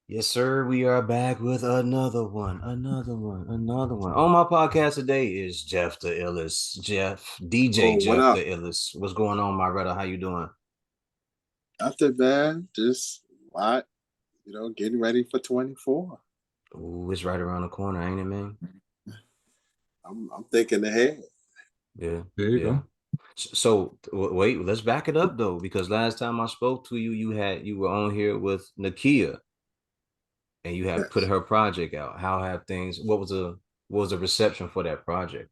Yes, sir. We are back with another one. On my podcast today is Jeff the Illest. DJ Oh, what Jeff up? the Illest. What's going on, my brother? How you doing? Nothing bad. Just what, getting ready for 24. Ooh, it's right around the corner, ain't it, man? I'm thinking ahead. Yeah, There you yeah. go. Wait, let's back it up though, because last time I spoke to you, you were on here with Nakia, and you had put Yes. her project out. How have things? What was the reception for that project?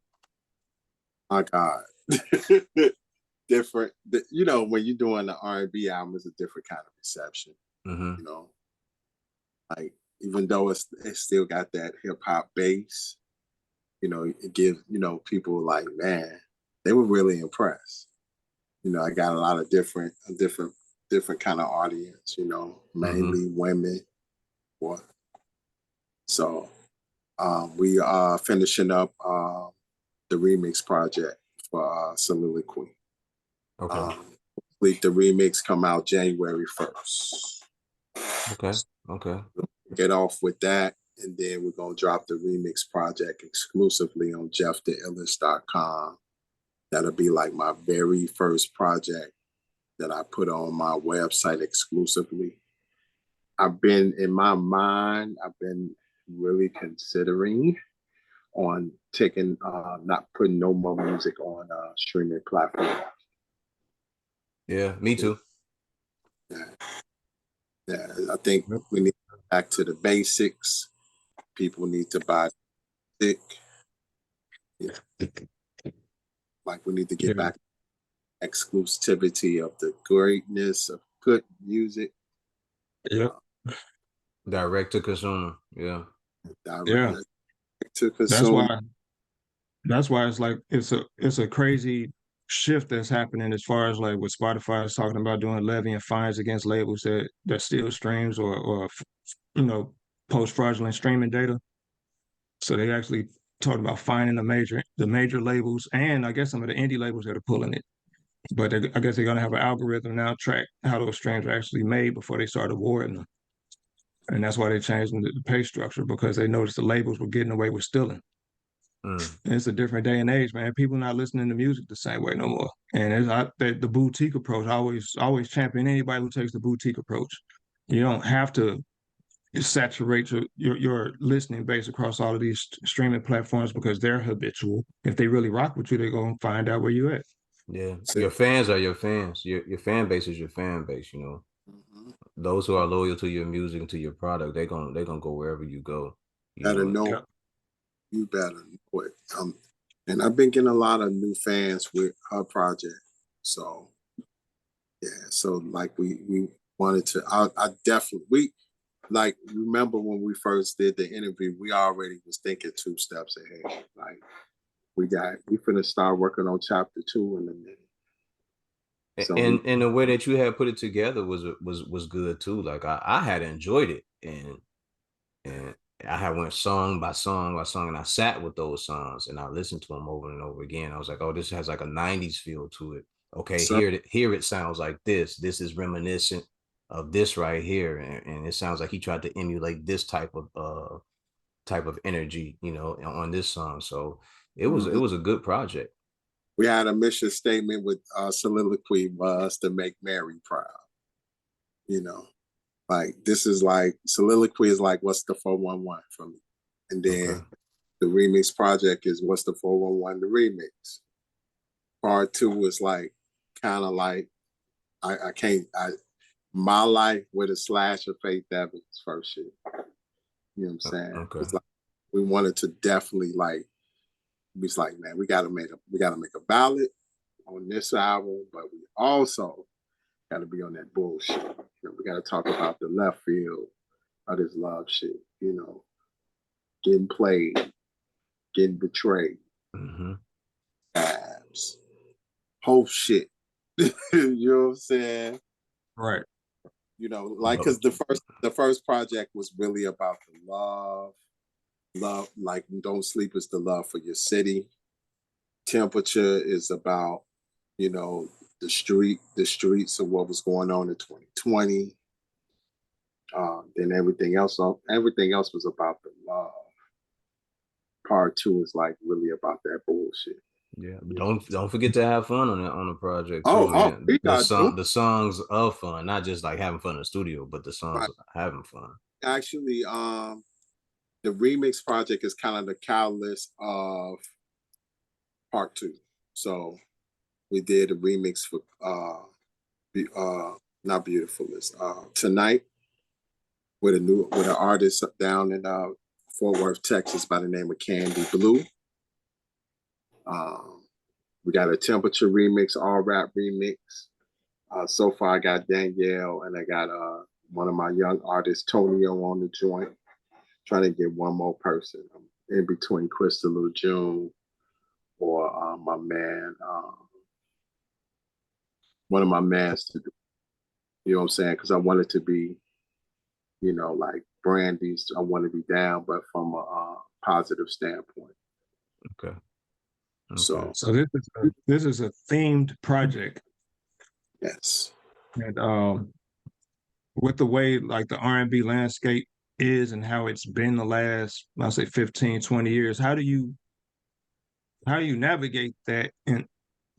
My God. Different. When you're doing the R&B album, it's a different kind of reception. Mm-hmm. You know, like even though it still got that hip hop bass, it gives people like, man, they were really impressed. I got a lot of different kind of audience. Mm-hmm. Mainly women. What? So we are finishing up the remix project for Soliloquy. Okay. Um, the remix come out January 1st. Okay. Okay. Get off with that, and then we're going to drop the remix project exclusively on jefftheillest.com. That'll be like my very first project that I put on my website exclusively. In my mind, I've been really considering on taking not putting no more music on streaming platforms. Yeah, me too. Yeah, yeah. I think Yep. we need to go back to the basics. People need to buy music. Yeah. Like we need to get Yeah. back to exclusivity of the greatness of good music. Yep. Direct to consumer. Yeah. Direct Yeah. to That's consumer. why that's why it's like it's a crazy shift that's happening as far as like what Spotify is talking about doing levying fines against labels that steal streams or post fraudulent streaming data. So they actually talked about fining the major labels and I guess some of the indie labels that are pulling it. But I guess they're gonna have an algorithm now track how those streams are actually made before they start awarding them. And that's why they changed the pay structure because they noticed the labels were getting away with stealing. Mm. And it's a different day and age, man. People not listening to music the same way no more. And the boutique approach, I always champion anybody who takes the boutique approach. You don't have to saturate your listening base across all of these streaming platforms because they're habitual. If they really rock with you, they're gonna find out where you at. Yeah. So, Your fans are your fans. Your fan base is your fan base, you know. mhm. Those who are loyal to your music and to your product, they're gonna go wherever you go. You Better know. know Yeah. you better know it. And I've been getting a lot of new fans with her project. So yeah, so like we wanted to. I definitely we like remember when we first did the interview, we already was thinking two steps ahead. Like we finna start working on chapter two in a minute. So we And the way that you had put it together was good too. Like I had enjoyed it, and I had went song by song by song, and I sat with those songs and I listened to them over and over again. I was like, oh, this has like a '90s feel to it. Okay, so here it sounds like this. This is reminiscent of this right here, and it sounds like he tried to emulate this type of energy, on this song. So it mhm. was a good project. We had a mission statement with soliloquy was to make Mary proud. You know, like this is like soliloquy is like what's the 411 for me, and then Okay. the remix project is what's the 411 the remix. Part two is like kind of like I can't my life with a slash of Faith Evans first shit. You know what I'm saying? Okay. It's like we wanted to definitely like it's like man we gotta make a ballad on this album, but we also got to be on that bullshit. We got to talk about the left field of this love shit. Getting played, getting betrayed, Mm-hmm. abs, whole shit. You know what I'm saying? Right. Like because the first project was really about the love. Like don't sleep is the love for your city. Temperature is about the streets of what was going on in 2020. Then everything else was about the love. Part 2 is like really about that bullshit. Yeah, but don't forget to have fun on the project too, Oh, man. we got to. The songs of fun, not just like having fun in the studio, but the songs Right. of having fun. Actually, the remix project is kind of the catalyst of part 2. So we did a remix for not beautiful, it's Tonight with an artist down in Fort Worth, Texas by the name of Candy Blue. We got a Temperature remix, all rap remix. So far I got Danielle and I got one of my young artists, Tonio, on the joint. Trying to get one more person. I'm in between Crystal June or my man, one of my mans to do. You know what I'm saying? Because I want it to be, like Brandy's. I want to be down, but from a positive standpoint. Okay. So this is a themed project. yes. And with the way like the R&B landscape is and how it's been the last, I'll say 15, 20 years, how do you navigate that in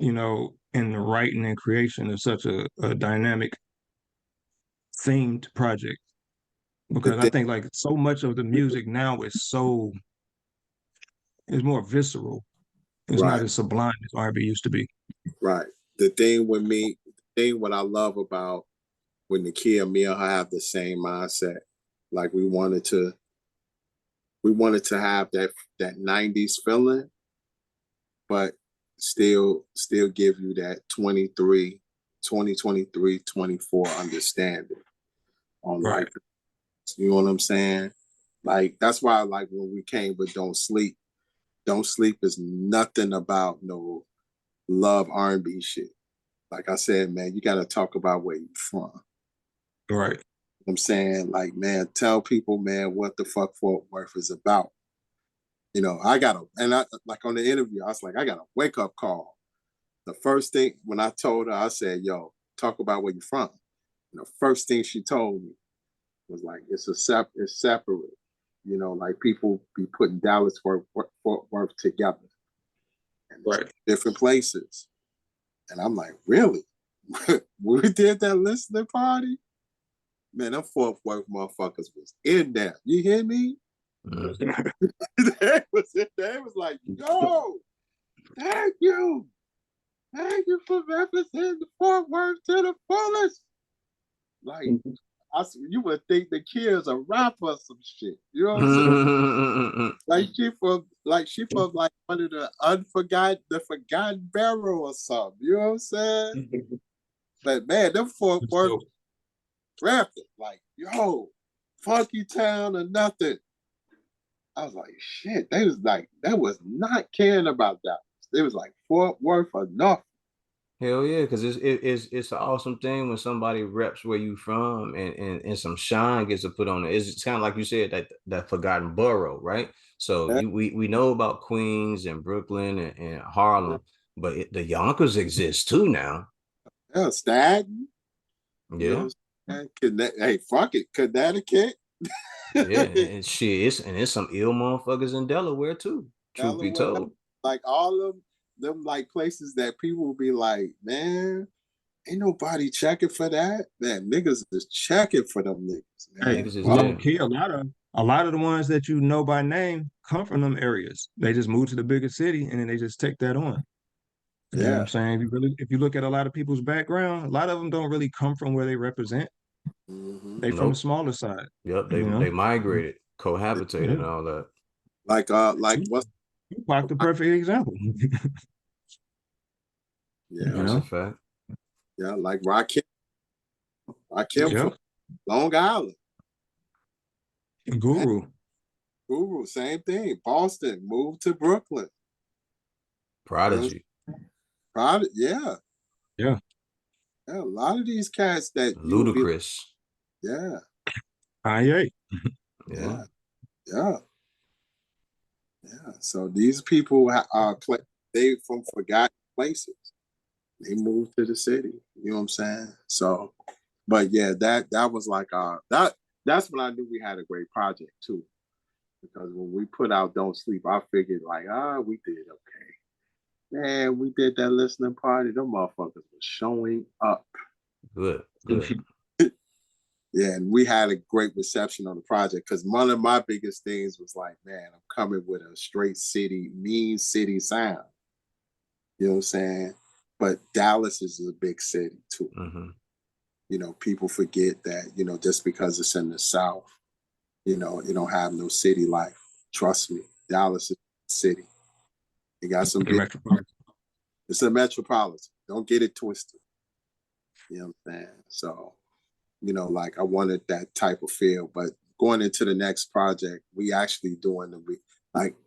the writing and creation of such a dynamic themed project? Because I think like so much of the music now is more visceral. It's not Right, as sublime as R&B used to be. right. The thing with me, what I love about when Nakia and me have the same mindset, like we wanted to have that 90s feeling, but still give you that 2023, 24 understanding on Right. like, you know what I'm saying? Like, that's why, like, when we came with Don't Sleep is nothing about no love R&B shit. Like I said, man, you got to talk about where you're from. Right. I'm saying, like, man, tell people, man, what the fuck Fort Worth is about. I got like on the interview, I was like, I got a wake up call. The first thing when I told her, I said, yo, talk about where you're from. And the first thing she told me was like, it's separate. Like people be putting Dallas Fort Worth together. And Right. different places. And I'm like, really? When we did that listening party, man, them Fort Worth motherfuckers was in there. You hear me? They was in there. It was like, yo, thank you. Thank you for representing the Fort Worth to the fullest. Like, you would think the kids a rapper or some shit. You know what I'm saying? She from like one of the forgotten barrel or something. You know what I'm saying? But man, them Fort Worth rapping like, yo, Funky Town or nothing. I was like, shit. They was like, that was not caring about that. It was like Fort Worth or nothing. Hell yeah, because it's an awesome thing when somebody reps where you from and some shine gets to put on it. It's kind of like you said, that forgotten borough, right? So Yeah, we know about Queens and Brooklyn and Harlem, but the Yonkers exist too now. yeah, Staten. You know Yeah, what I'm saying? Hey, fuck it, Connecticut. yeah, and shit, it's some ill motherfuckers in Delaware too. Truth be Delaware, told. like all of them like places that people will be like, man, ain't nobody checking for that. Man, niggas is checking for them niggas, Hey, man. Niggas is Well, low there. key, a lot of the ones that you know by name come from them areas. They just move to the bigger city and then they just take that on. You know what yeah. I'm saying? If you look at a lot of people's background, a lot of them don't really come from where they represent. Mm-hmm. They from the Nope. smaller side, Yep. you know? They migrated, cohabitated, Yeah. and all that. Like what's Tupac the perfect example. yeah, You That's a know? fact. yeah, like Rakim Yeah. from Long Island. Man, Guru. Guru, same thing. Boston, moved to Brooklyn. You know, Prodigy, yeah. Yeah. Yeah, a lot of these cats that you would be, Ludacris. yeah, Kanye. Yeah. yeah, yeah, yeah. So these people are they from forgotten places. They moved to the city. You know what I'm saying? So, but yeah, that was like that that's when I knew we had a great project too. Because when we put out Don't Sleep, I figured like, we did okay. Man, we did that listening party. Them motherfuckers were showing up. Good, good. Yeah, and we had a great reception on the project because one of my biggest things was like, man, I'm coming with a straight city, mean city sound. You know what I'm saying? But Dallas is a big city too. Mm-hmm. You know, people forget that, you know, just because it's in the South, you know, it don't have no city life. Trust me, Dallas is a city. It got some big, it's a metropolitan. Don't get it twisted. You know what I'm saying? So, you know, like I wanted that type of feel. But going into the next project, we actually doing the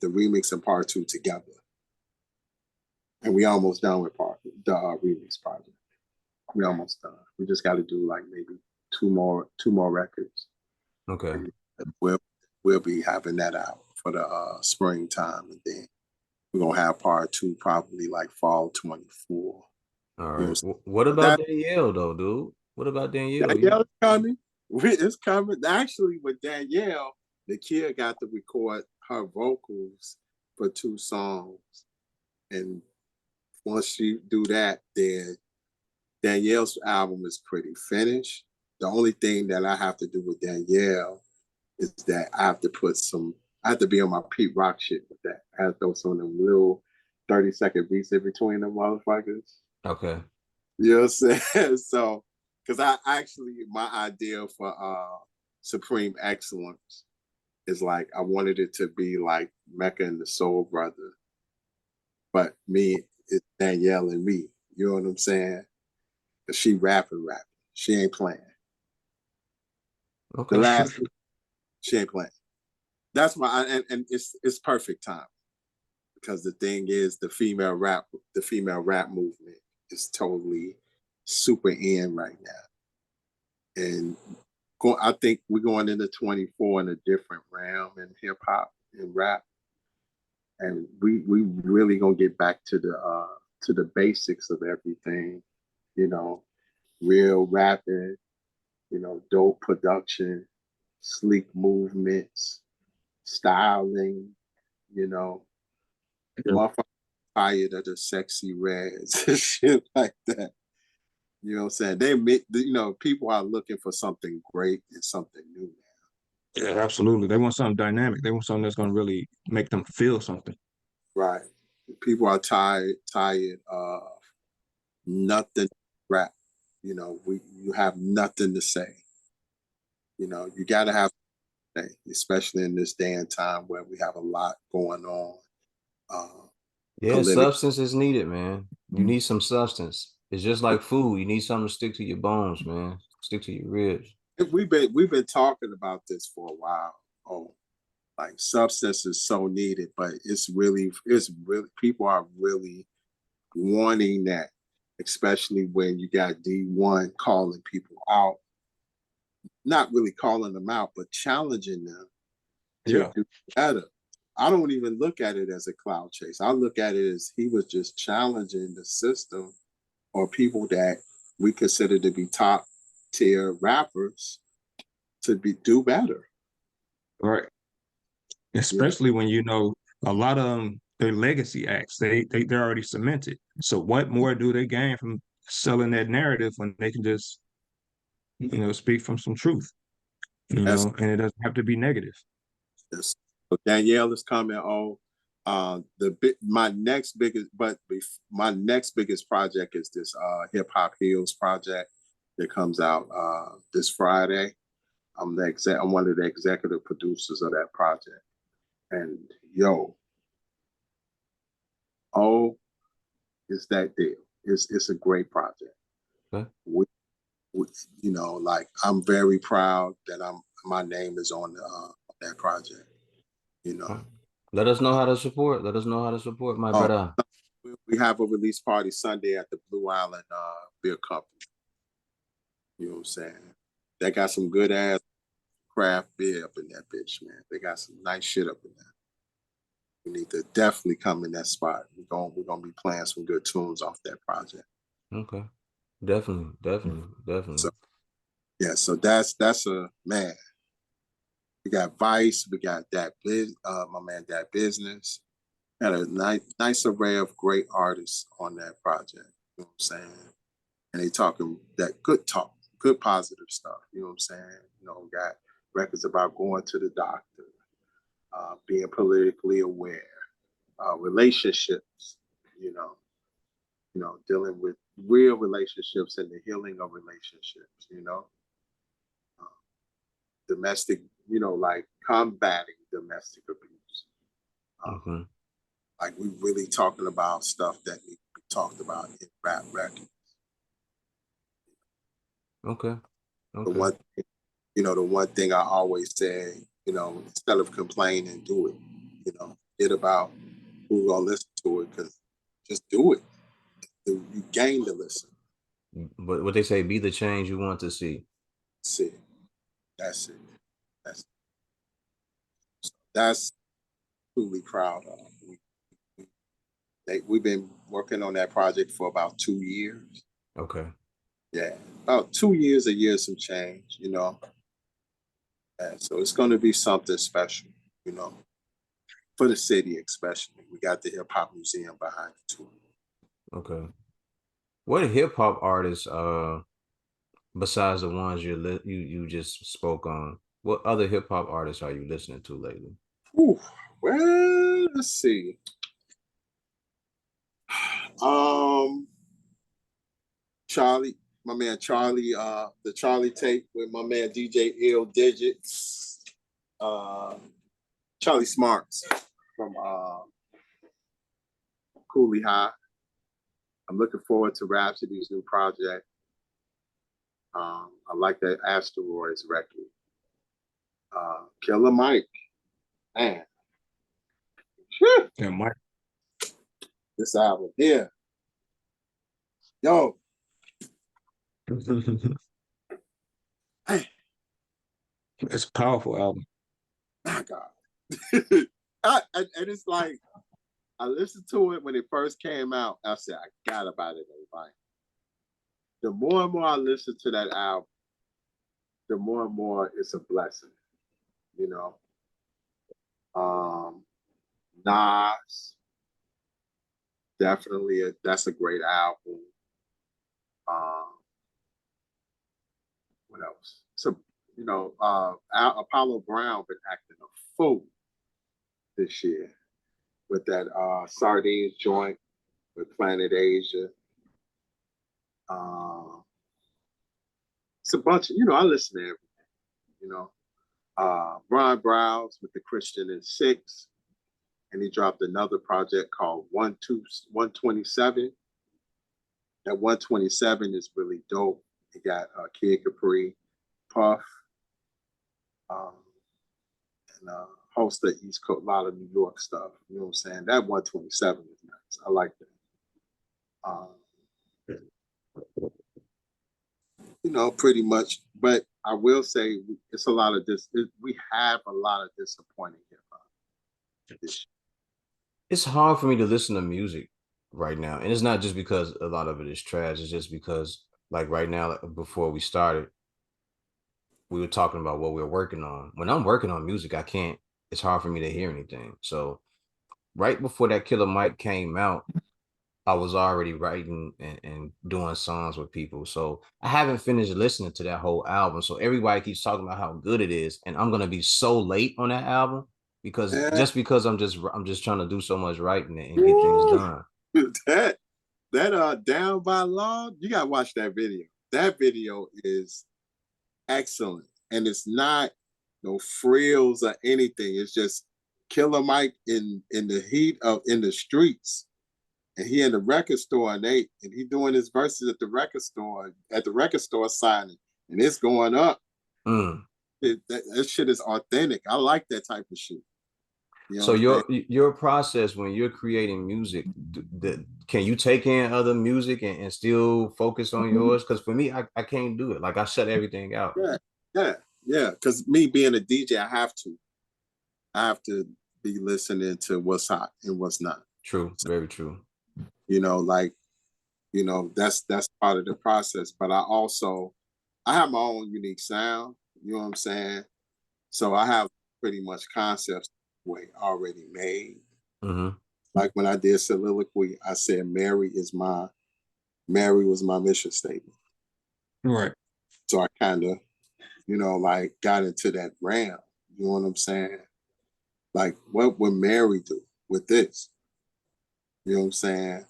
remix and part 2 together. And we almost done with the remix project. We almost done. We just got to do like maybe two more records. Okay. And we'll be having that out for the springtime, and then we're gonna have part 2 probably like fall 24. All right. You know, What about Danielle though, dude? What about Danielle? Danielle is coming. It's coming. Actually, with Danielle, the kid got to record her vocals for 2 songs, and once she do that, then Danielle's album is pretty finished. The only thing that I have to do with Danielle is that I have to be on my Pete Rock shit with that. I have to throw some of them little 30-second beats in between them motherfuckers. Okay. You know what I'm saying? So, because my idea for Supreme Excellence is like, I wanted it to be like Mecca and the Soul Brother, but me, it's Danielle and me. You know what I'm saying? Because she rapping. She ain't playing. Okay. The last, she ain't playing. That's why, and it's perfect time, because the thing is, the female rap movement is totally super in right now, and I think we're going into 24 in a different realm in hip hop and rap, and we really gonna get back to the basics of everything, you know, real rapping, you know, dope production, sleek movements, styling, you know, motherfuckers tired of the sexy reds and shit like that. You know what I'm saying? You know, people are looking for something great and something new now. Yeah, absolutely. They want something dynamic. They want something that's going to really make them feel something. Right. People are tired of nothing rap. You know, you have nothing to say. You know, you got to have to say, especially in this day and time where we have a lot going on. Yeah, substance is needed, man. You need some substance. It's just like food. You need something to stick to your bones, man. Stick to your ribs. We've been talking about this for a while. Oh, like substance is so needed, but it's really people are really wanting that, especially when you got D1 calling people out, not really calling them out, but challenging them to do better. I don't even look at it as a cloud chase. I look at it as he was just challenging the system or people that we consider to be top tier rappers to do better. Right. Especially when you know a lot of them, their legacy acts, they're already cemented. So what more do they gain from selling that narrative when they can just, you know, speak from some truth, you know, and it doesn't have to be negative. Yes. So Danielle is coming on. My next biggest project is this Hip Hop Heals project that comes out this Friday. I'm one of the executive producers of that project. And it's that deal. It's a great project. Okay. You know, like I'm very proud that my name is on that project. You know, let us know how to support. Let us know how to support my brother. We have a release party Sunday at the Blue Island Beer Company. You know what I'm saying? They got some good ass craft beer up in that bitch, man. They got some nice shit up in there. We need to definitely come in that spot. We're gonna be playing some good tunes off that project. Okay. Definitely. So yeah, so that's a man. We got Vice, we got my man That Business. Had a nice array of great artists on that project. You know what I'm saying? And they talking that good talk, good positive stuff. You know what I'm saying? You know, got records about going to the doctor, being politically aware, relationships. Dealing with real relationships and the healing of relationships. Domestic, like combating domestic abuse. Mm-hmm. Like we really talking about stuff that needs to be talked about in rap records. Okay. The one, the one thing I always say, instead of complaining, do it. Forget about who gonna listen to it, because just do it. You gain to listen. But what they say, be the change you want to see. That's it. That's truly proud of. We've been working on that project for about 2 years. Okay. Yeah, about 2 years, a year, some change, And so it's going to be something special, for the city especially. We got the Hip Hop Museum behind it too. Okay. What hip hop artists, besides the ones you just spoke on, what other hip hop artists are you listening to lately? Ooh, well, let's see. Charlie, my man Charlie, the Charlie tape with my man DJ Ill Digit, Charlie Smarts from Cooley High. I'm looking forward to Rhapsody's new project. I like that Asteroids record. Killer Mike, man. Yeah, Mike. This album here. Yo. It's a powerful album. My God. And it's like, I listened to it when it first came out. I said, I gotta buy it on vinyl. The more and more I listen to that album, the more and more it's a blessing. Nas, definitely, that's a great album. What else? So, Apollo Brown been acting a fool this year with that Sardines joint with Planet Asia. It's a bunch of, I listen to everything, Brian Browse with the Christian in 6, and he dropped another project called 127. That 127 is really dope. He got Kid Capri, Puff, and a host of East Coast, a lot of New York stuff. You know what I'm saying? That 127 is nice. I like that. Pretty much. But I will say it's a lot of this. We have a lot of disappointing hip hop. It's hard for me to listen to music right now. And it's not just because a lot of it is trash. It's just because, like right now, like before we started, we were talking about what we're working on. When I'm working on music, it's hard for me to hear anything. So right before that Killer Mike came out, I was already writing and doing songs with people. So I haven't finished listening to that whole album. So everybody keeps talking about how good it is. And I'm gonna be so late on that album because I'm just trying to do so much writing and get things done. That Down by Law, you gotta watch that video. That video is excellent. And it's not no frills or anything. It's just Killer Mike in the heat of in the streets. And he in the record store and he doing his verses at the record store signing, and it's going up. That shit is authentic. I like that type of shit. So your process when you're creating music, can you take in other music and still focus on yours? Because for me, I can't do it. Like I shut everything out. Yeah. Because me being a DJ, I have to be listening to what's hot and what's not. True, very true. That's part of the process. But I have my own unique sound. You know what I'm saying? So I have pretty much concepts way already made. Mm-hmm. Like when I did soliloquy, I said Mary was my mission statement. Right. So I kind of, like got into that realm. You know what I'm saying? Like, what would Mary do with this? You know what I'm saying?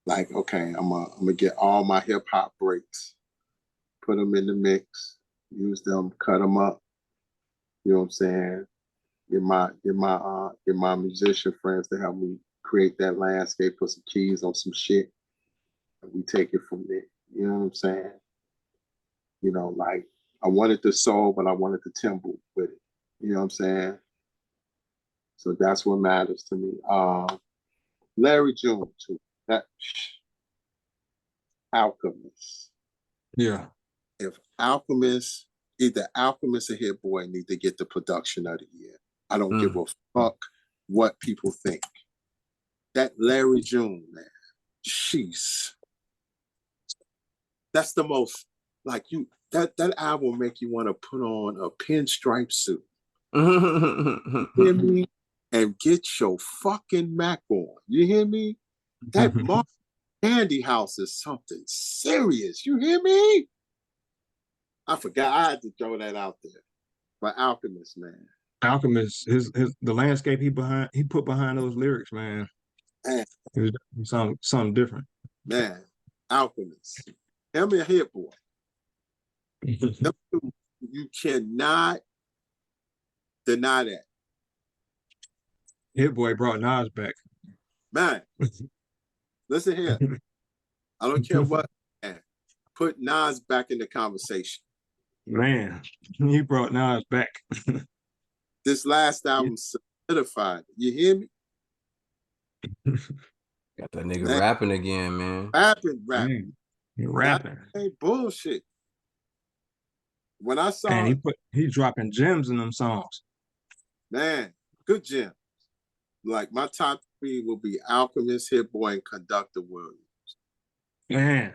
Like, okay, I'm gonna get all my hip hop breaks, put them in the mix, use them, cut them up. You know what I'm saying? Get my musician friends to help me create that landscape, put some keys on some shit, and we take it from there. You know what I'm saying? Like I wanted the soul, but I wanted the tempo with it. You know what I'm saying? So that's what matters to me. Larry June too. That Alchemist. Yeah. If Alchemist, either Alchemist or Hit Boy need to get the production of the year. I don't give a fuck what people think. That Larry June, man. Jeez. That's the most like that album make you want to put on a pinstripe suit. You hear me? And get your fucking Mac on. You hear me? That Mark Candy House is something serious. You hear me? I forgot. I had to throw that out there. But Alchemist, man. Alchemist, the landscape he put behind those lyrics, man. Man, It was something different. man. Alchemist. Him and Hit Boy. You cannot deny that. Hit Boy brought Nas back. Man, listen here. I don't care what, man. Put Nas back in the conversation. Man, he brought Nas back. This last album solidified. You hear me? Got that nigga rapping again, man. Rapping. Rapping. That ain't bullshit. When I saw and he dropping gems in them songs. Man, good gems. Like my top 3 will be Alchemist, Hit Boy, and Conductor Williams. Man,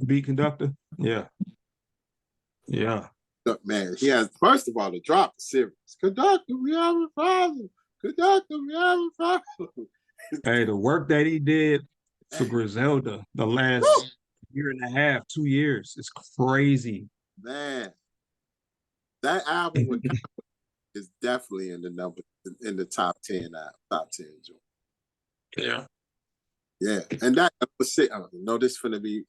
beat Conductor. Yeah. Yeah. Man, he has, first of all, the drop is serious. Conductor, we have a problem. Conductor, we have a problem. Hey, the work that he did for Griselda the last year and a half, 2 years, is crazy. Man, that album is definitely in the top 10 top 10 joint. Yeah. Yeah, and that was it. I know this gonna be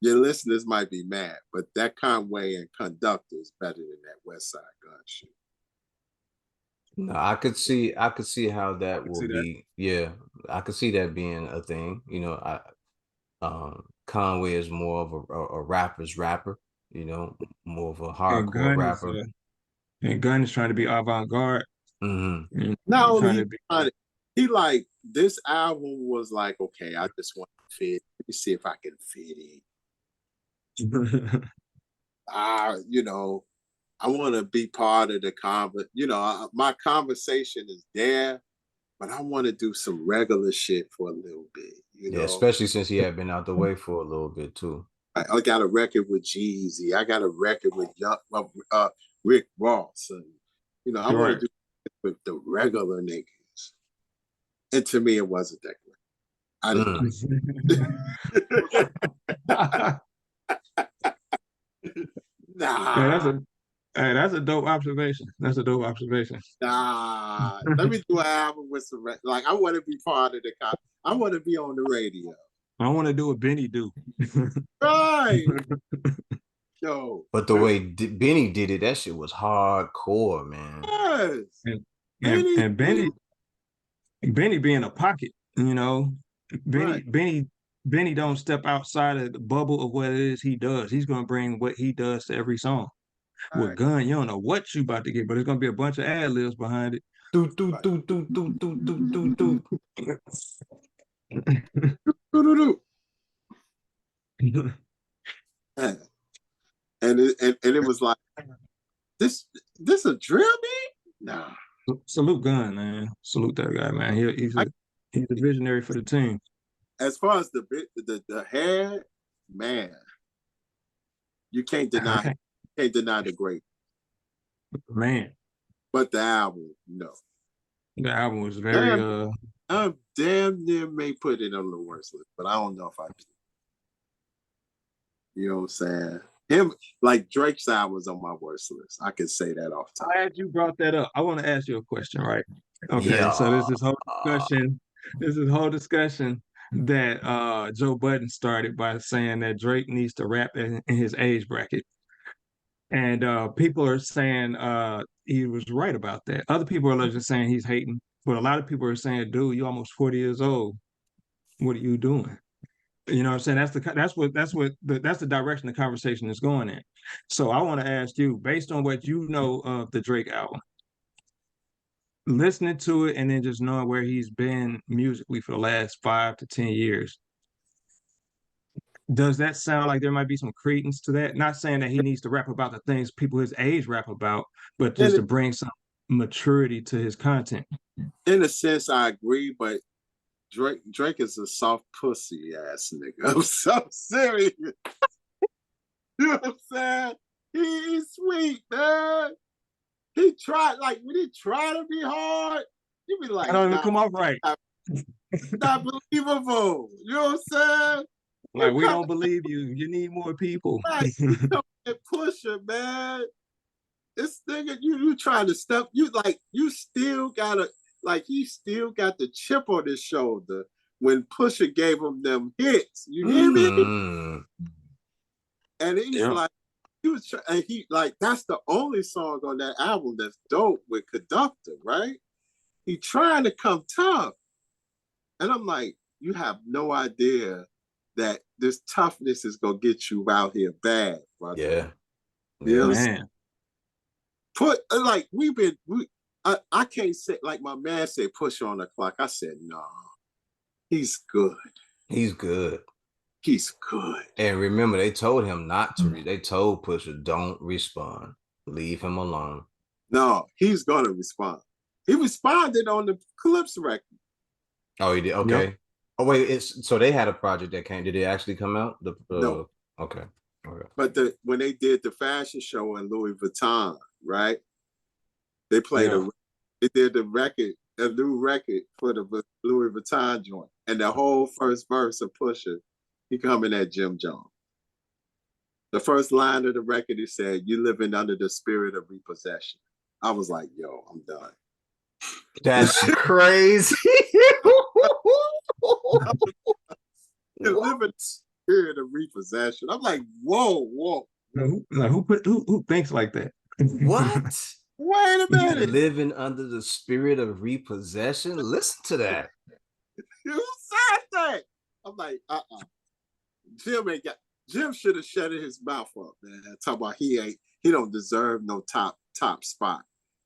your listeners might be mad, but that Conway and Conductor is better than that West Side Gun shit. No, I could see how that will be. Yeah, I could see that being a thing. Conway is more of a rapper's rapper. More of a hardcore rapper. And Gun is trying to be avant-garde. Mm-hmm. Not only he like this album was like, okay, I just want to fit. Let me see if I can fit in. I want to be part of the my conversation is there, but I want to do some regular shit for a little bit. Yeah, especially since he had been out the way for a little bit too. I got a record with Jeezy. I got a record with Rick Ross, and I want to do it with the regular niggas. And to me, it wasn't that great. I didn't. Nah. That's a dope observation. Nah. Let me do an album with some like I want to be part of the I want to be on the radio. I want to do what Benny do. Right. Yo. But the way Benny did it, that shit was hardcore, man. Yes. And Benny be in a pocket, Benny don't step outside of the bubble of what it is he does. He's gonna bring what he does to every song. Right. With Gun, you don't know what you about to get, but it's gonna be a bunch of ad libs behind it. And it was like this a drill beat? Nah. Salute Gun, man. Salute that guy, man. He's a visionary for the team. As far as the hair, man, you can't deny the great. Man. But the album, no. The album was very Damn, I'm damn near may put it on the worst list, but I don't know if I do. You know what I'm saying? Him, like Drake's album was on my worst list. I can say that off top. glad you brought that up. I want to ask you a question, right? Okay, so Yeah. this is whole discussion that Joe Budden started by saying that Drake needs to rap in his age bracket. And people are saying he was right about that. Other people are just saying he's hating, but a lot of people are saying, dude, you're almost 40 years old. What are you doing? You know what I'm saying? That's the direction the conversation is going in. So I want to ask you, based on what you know of the Drake album, listening to it and then just knowing where he's been musically for the last 5 to 10 years, does that sound like there might be some credence to that? Not saying that he needs to rap about the things people his age rap about, but just to bring some maturity to his content. In a sense, I agree, but Drake is a soft pussy ass nigga. I'm so serious. You know what I'm saying? He's sweet, man. He tried, like, when he tried to be hard, you be like, I don't even come off right. Not believable. You know what I'm saying? Like, we don't believe you. You need more people. Right. And Pusher, man. This nigga, you trying to step, you still gotta, like, he still got the chip on his shoulder when Pusher gave him them hits. You hear me? And he's like, that's the only song on that album that's dope with Conductor, right? He trying to come tough. And I'm like, you have no idea that this toughness is gonna get you out here bad, brother. Yeah. You know, man. I can't say, like my man said, push on the clock. I said, no, he's good. He's good. He's good. And remember, they told him not to. They told Pusha, don't respond. Leave him alone. No, he's gonna respond. He responded on the Clips record. Oh, he did. Okay. Yep. Oh wait, so they had a project that came. Did it actually come out? No. Okay. But when they did the fashion show in Louis Vuitton, right? They played they did a new record for the Louis Vuitton joint, and the whole first verse of Pusha, he coming at Jim Jones. The first line of the record, he said, "You living under the spirit of repossession." I was like, "Yo, I'm done." That's crazy. You living in the spirit of repossession. I'm like, whoa. Who thinks like that? What? Wait a minute. Living under the spirit of repossession? Listen to that. Who said that? I'm like, Jim should have shut his mouth up, man. Talk about he don't deserve no top spot,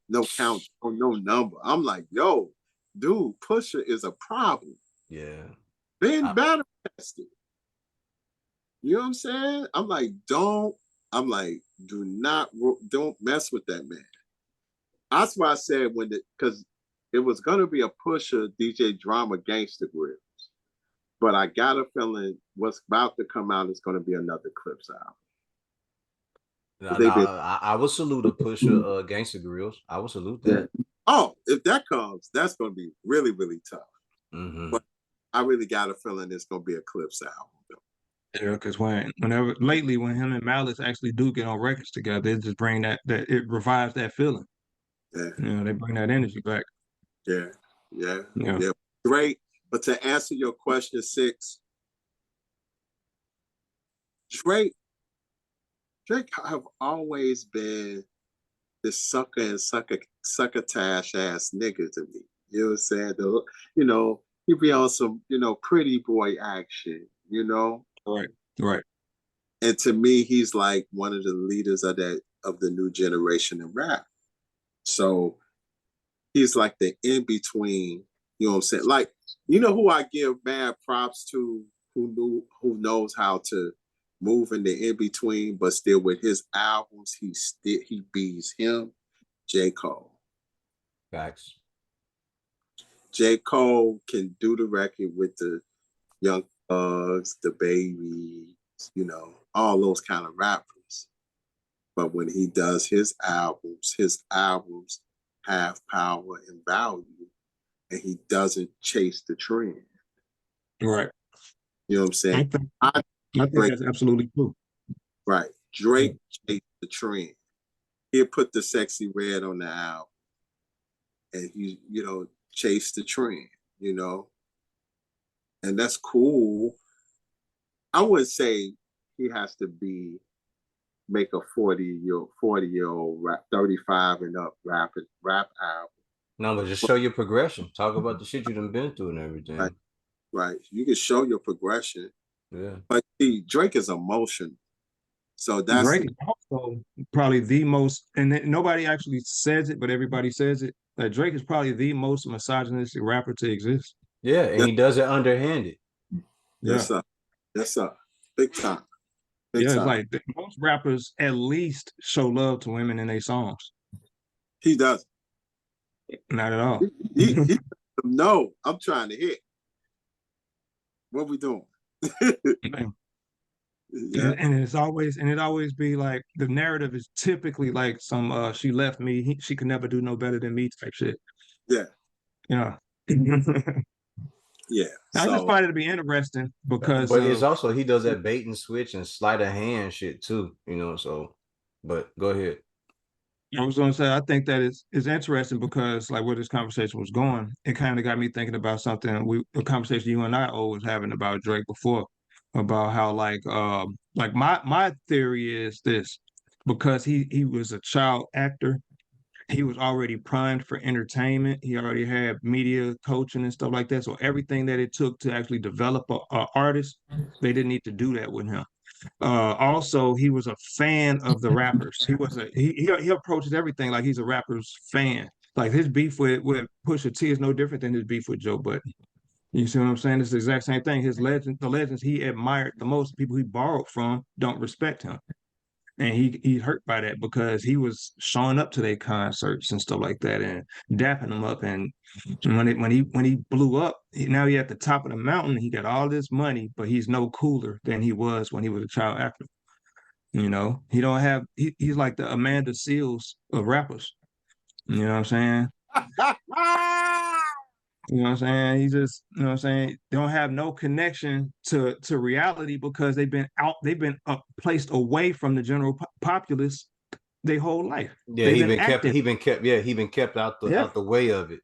no count or no number. I'm like, yo, dude, Pusha is a problem. Yeah. Been battle tested. You know what I'm saying? I'm like, don't mess with that man. That's why I said because it was gonna be a Pusha DJ Drama Gangsta Grills, but I got a feeling what's about to come out is gonna be another Clips album. I will salute a Pusha Gangsta Grills. I will salute that. Yeah. Oh, if that comes, that's gonna be really, really tough. Mm-hmm. But I really got a feeling it's gonna be a Clips album. Yeah, because whenever lately when him and Malice actually do get on records together, it just bring that it revives that feeling. Yeah. You know, they bring that energy back. Yeah. Great. But to answer your question, 6, Drake have always been this sucker and succotash ass nigga to me. You know what I'm saying? He be on some, pretty boy action, Right. And to me, he's like one of the leaders of the new generation in rap. So he's like the in-between, you know what I'm saying? Like, who I give mad props to, who knows how to move in the in-between, but still with his albums, he beats him, J. Cole. Facts. J. Cole can do the record with the Young Thugs, the Babies, all those kind of rappers. But when he does his albums have power and value, and he doesn't chase the trend. Right. You know what I'm saying? I think Drake, that's absolutely true. right. Drake chased the trend. He'll put the Sexy Red on the album, and he, chase the trend, and that's cool. I would say he has to make a 40-year-old 35 and up rap album. No, but just show your progression. Talk about the shit you done been through and everything. Right. Right. You can show your progression. Yeah. But see, Drake is emotional. So that's Drake is also probably the most, and nobody actually says it, but everybody says it, that Drake is probably the most misogynistic rapper to exist. Yeah, and he does it underhanded. Yes, sir. Yes, sir. Big time. Big It's time. like most rappers at least show love to women in their songs. He does. Not at all. No, I'm trying to hit. What we doing? Yeah. And it always be like the narrative is typically like some she left me, she could never do no better than me type shit. Yeah. Yeah. Yeah. I just find it to be interesting because but it's also he does that bait and switch and sleight of hand shit too, so but go ahead. I was gonna say I think that is interesting because like where this conversation was going, it kind of got me thinking about something a conversation you and I always having about Drake before, about how like my theory is this, because he was a child actor, he was already primed for entertainment. He already had media coaching and stuff like that. So everything that it took to actually develop a artist, they didn't need to do that with him. Also, he was a fan of the rappers. He approaches everything like he's a rapper's fan. Like his beef with Pusha T is no different than his beef with Joe Budden. You see what I'm saying? It's the exact same thing. The legends he admired the most, people he borrowed from, don't respect him. And he's hurt by that because he was showing up to their concerts and stuff like that and dapping them up. And when he blew up, now he at the top of the mountain. He got all this money, but he's no cooler than he was when he was a child actor. He don't have he's like the Amanda Seals of rappers. You know what I'm saying? You know what I'm saying? He just, what I'm saying, don't have no connection to reality because they've been placed away from the general populace their whole life. Yeah, he been kept out the way of it,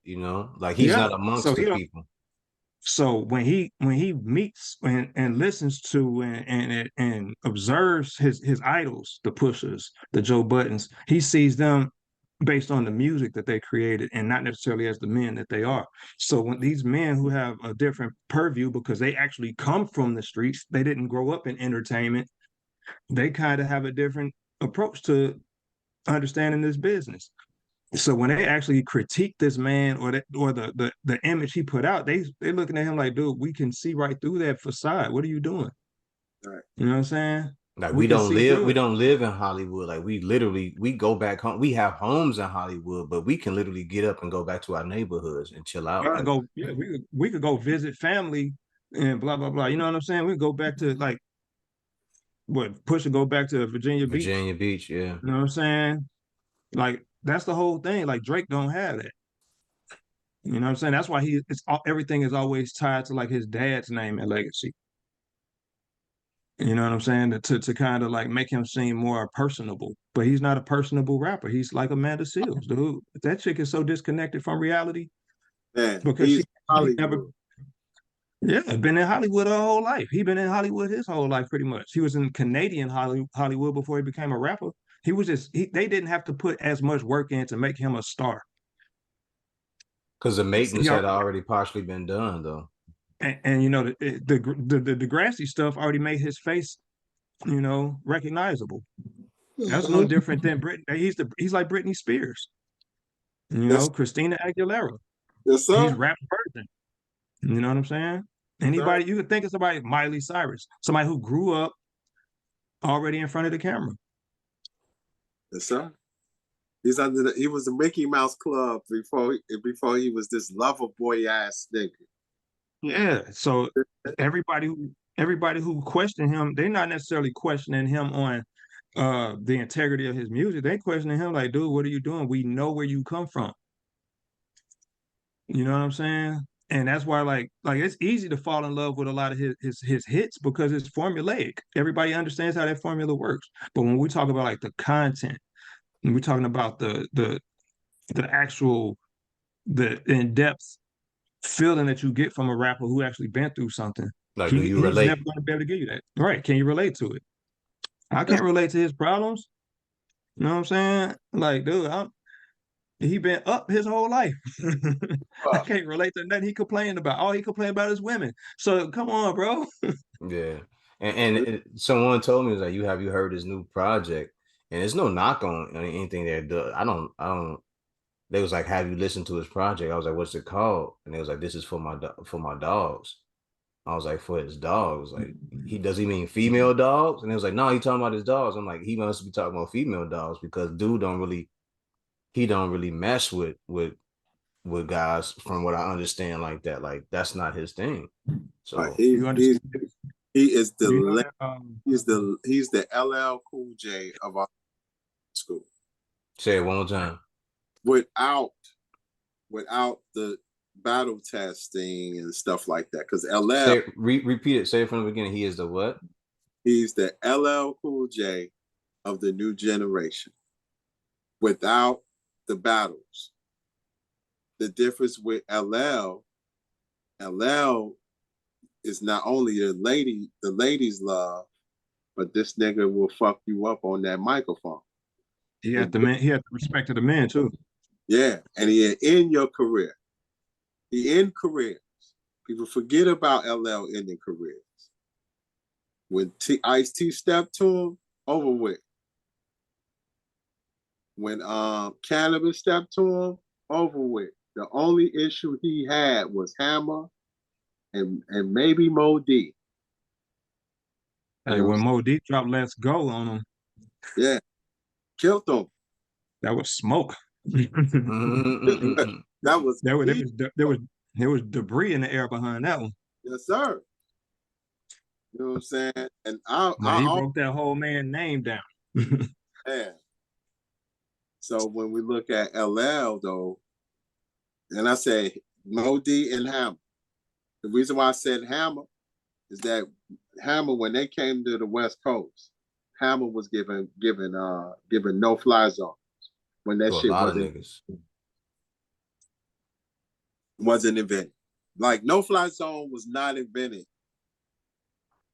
like he's not amongst the people. So when he meets and listens to and observes his idols, the Pushers, the Joe Buttons, he sees them based on the music that they created and not necessarily as the men that they are. So when these men who have a different purview because they actually come from the streets, they didn't grow up in entertainment, they kind of have a different approach to understanding this business. So when they actually critique this man or the image he put out, they looking at him like, dude, we can see right through that facade. What are you doing? Right. You know what I'm saying? Like we don't live in Hollywood. Like we go back home. We have homes in Hollywood, but we can literally get up and go back to our neighborhoods and chill out. We could go visit family and blah blah blah. You know what I'm saying? We go back to like go back to Virginia Beach. Virginia Beach, yeah. You know what I'm saying? Like that's the whole thing. Like Drake don't have that. You know what I'm saying? That's why everything is always tied to like his dad's name and legacy. You know what I'm saying? To kind of like make him seem more personable, but he's not a personable rapper. He's like Amanda Seals, dude. That chick is so disconnected from reality. Man, because she never, been in Hollywood her whole life. He been in Hollywood his whole life, pretty much. He was in Canadian Hollywood before he became a rapper. He was they didn't have to put as much work in to make him a star. Because the maintenance had already partially been done, though. And the Degrassi stuff already made his face, recognizable. That's no different than Britney. He's like Britney Spears, Christina Aguilera. Yes, sir. He's rap version. You know what I'm saying? Anybody you could think of somebody, Miley Cyrus, somebody who grew up already in front of the camera. Yes, sir. He was the Mickey Mouse Club before he was this lover boy ass nigga. Yeah. So everybody who questioned him, they're not necessarily questioning him on the integrity of his music. They questioning him like, dude, what are you doing? We know where you come from. You know what I'm saying? And that's why, like it's easy to fall in love with a lot of his hits because it's formulaic. Everybody understands how that formula works. But when we talk about like the content, and we're talking about the actual the in-depth feeling that you get from a rapper who actually been through something, Like, do you he's never relate? going to be able to give you that. Right? Can you relate to it? I can't relate to his problems. You know what I'm saying? Like, dude, he been up his whole life. I Fuck. can't relate to nothing he complained about. All he complained about is women. So come on, bro. Yeah. Someone told me, was like, you heard his new project? And there's no knock on anything that does. I don't. They was like, have you listened to his project? I was like, what's it called? And they was like, this is for for my dogs. I was like, for his dogs. Like, he mean female dogs? And it was like, no, he talking about his dogs. I'm like, he must be talking about female dogs because dude don't really mess with guys from what I understand like that. Like, that's not his thing. Like So You understand? he is the You know that he's the LL Cool J of our school. say it one more time. Without the battle testing and stuff like that. Because LL, Repeat it. Say it from the beginning. He is the what? he's the LL Cool J of the new generation. Without the battles. The difference with LL is not only the ladies love, but this nigga will fuck you up on that microphone. he had the man. He had the respect of the man too. Yeah, and he in your career. He in careers. People forget about LL ending careers. When Ice-T stepped to him, over with. When Cannabis stepped to him, over with. The only issue he had was Hammer and maybe Mo D. Hey, when Mo Deep dropped "Let's Go" on him, Yeah, killed him. that was smoke. there That was was heat. there was debris in the air behind that one. Yes, sir. You know what I'm saying? And Like he broke that whole man name down. man. So when we look at LL though, and I say Mo D and Hammer. The reason why I said Hammer is that Hammer, when they came to the West Coast, Hammer was given no fly zones when that To a shit lot of niggas. wasn't invented. Like no fly zone was not invented.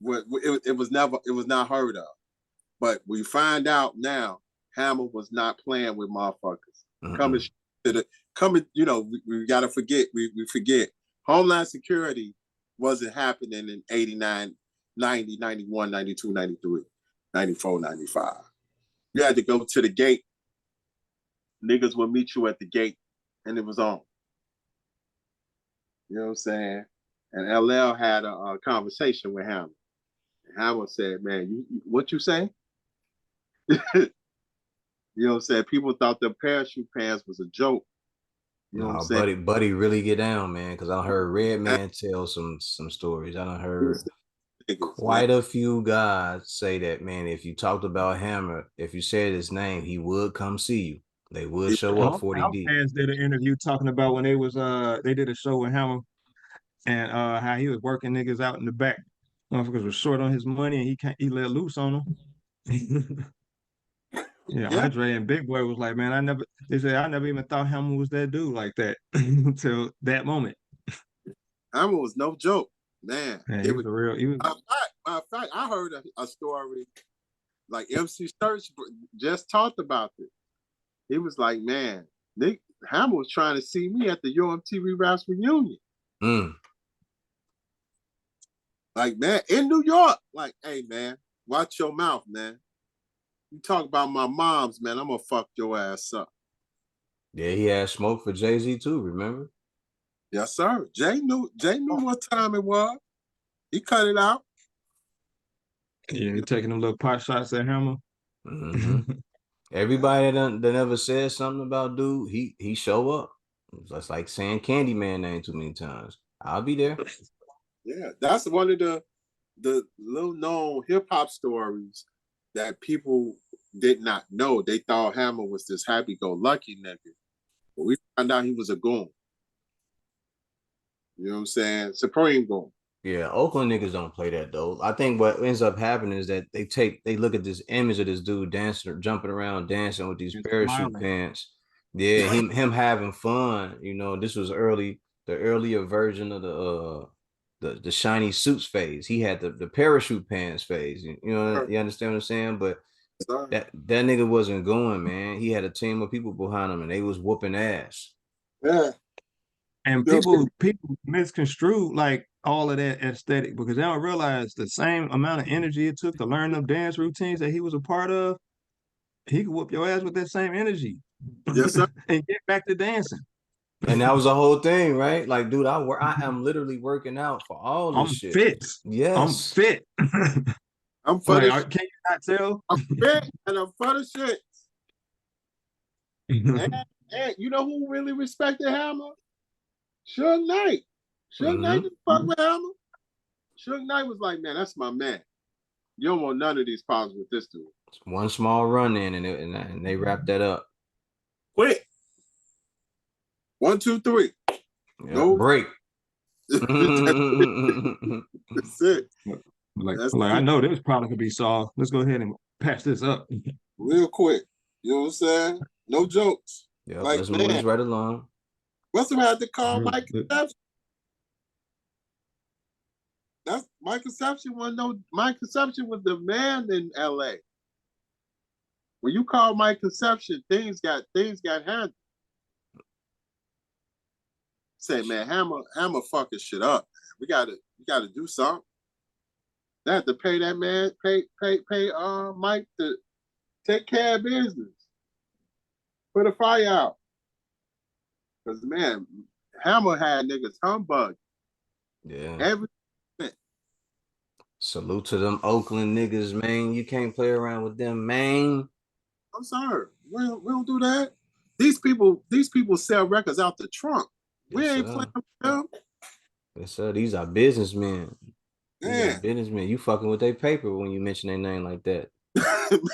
It was not heard of. But we find out now Hammer was not playing with motherfuckers. Coming to the you know, we gotta forget, we forget. Homeland Security wasn't happening in 89, 90, 91, 92, 93, 94, 95. You had to go to the gate. Niggas would meet you at the gate, and it was on. You know what I'm saying? And LL had a conversation with Hammer. And Hammer said, man, what you say? You know what I'm saying? People thought the parachute pants was a joke. You know what I'm No, saying? buddy, really get down, man. Because I heard Redman tell some stories. I done heard Niggas, man. quite a few guys say that, man. If you talked about Hammer, if you said his name, he would come see you. They would show up 40 deep. Outkast did an interview talking about when they did a show with Hammer and how he was working niggas out in the back. Motherfuckers was short on his money and he let loose on them. Yeah, Yeah, Andre and Big Boy was like, man, they said I never even thought Hammer was that dude like that until that moment. Hammer was no joke, man. Man, It was he was matter of fact, I heard a story like MC Search just talked about this. He was like, man, Nick Hammer was trying to see me at the UMTV Raps reunion. Mm. Like, man, in New York. Like, hey, man, watch your mouth, man. You talk about my moms, man, I'm gonna fuck your ass up. Yeah, he had smoke for Jay-Z too, remember? Yes, sir. Jay knew what time it was. He cut it out. yeah, taking them little pot shots at Hammer. Mm-hmm. Everybody that never said something about dude, he show up. It's just like saying Candyman name too many times. I'll be there. Yeah, that's one of the little known hip hop stories that people did not know. They thought Hammer was this happy go lucky nigga, but we found out he was a goon. You know what I'm saying? Supreme boom. Yeah, Oakland niggas don't play that though. I think what ends up happening is that they look at this image of this dude dancing, jumping around, dancing with these And parachute smiling. pants. Yeah, him having fun. You know, this was the earlier version of the shiny suits phase. He had the parachute pants phase. You know, Sir, you understand what I'm saying? But sir. that nigga wasn't going, man. He had a team of people behind him, and they was whooping ass. Yeah. And You know what people misconstrue like all of that aesthetic because they don't realize the same amount of energy it took to learn them dance routines that he was a part of. He could whoop your ass with that same energy Yes, sir. and get back to dancing. And that was the whole thing, right? Like, dude, I am literally working out for all this I'm shit. fit. I'm Yes. fit. I'm for Like, the can you not tell? I'm fit and I'm for the shit. And, and you know who really respected Hammer? Suge Knight. Suge Knight Mm-hmm. didn't fuck with Hammer. Suge Knight was like, man, that's my man. You don't want none of these problems with this dude. One small run in, and they wrapped that up. Quick. 1, 2, 3. Yeah, No. break. That's it. That's Like I it. know this problem could be solved. Let's go ahead and patch this up. Real quick. You know what I'm saying? No jokes. Yep, Like, let's move man, this right along. what's him had to call Real- Mike Conception? That's Mike Conception Mike Conception was the man in LA. When you call Mike Conception, things got handled. Say, man, Hammer fucking shit up. We gotta do something. They have to pay that man, pay Mike to take care of business. Put a fire out. Cause man, Hammer had niggas humbug Yeah. every. Salute to them Oakland niggas, man. You can't play around with them, man. I'm sorry, we don't do that. These people sell records out the trunk. We Yes, ain't sir. playing with them. Yes, sir. These are businessmen. These are Man, businessmen. You fucking with their paper when you mention their name like that.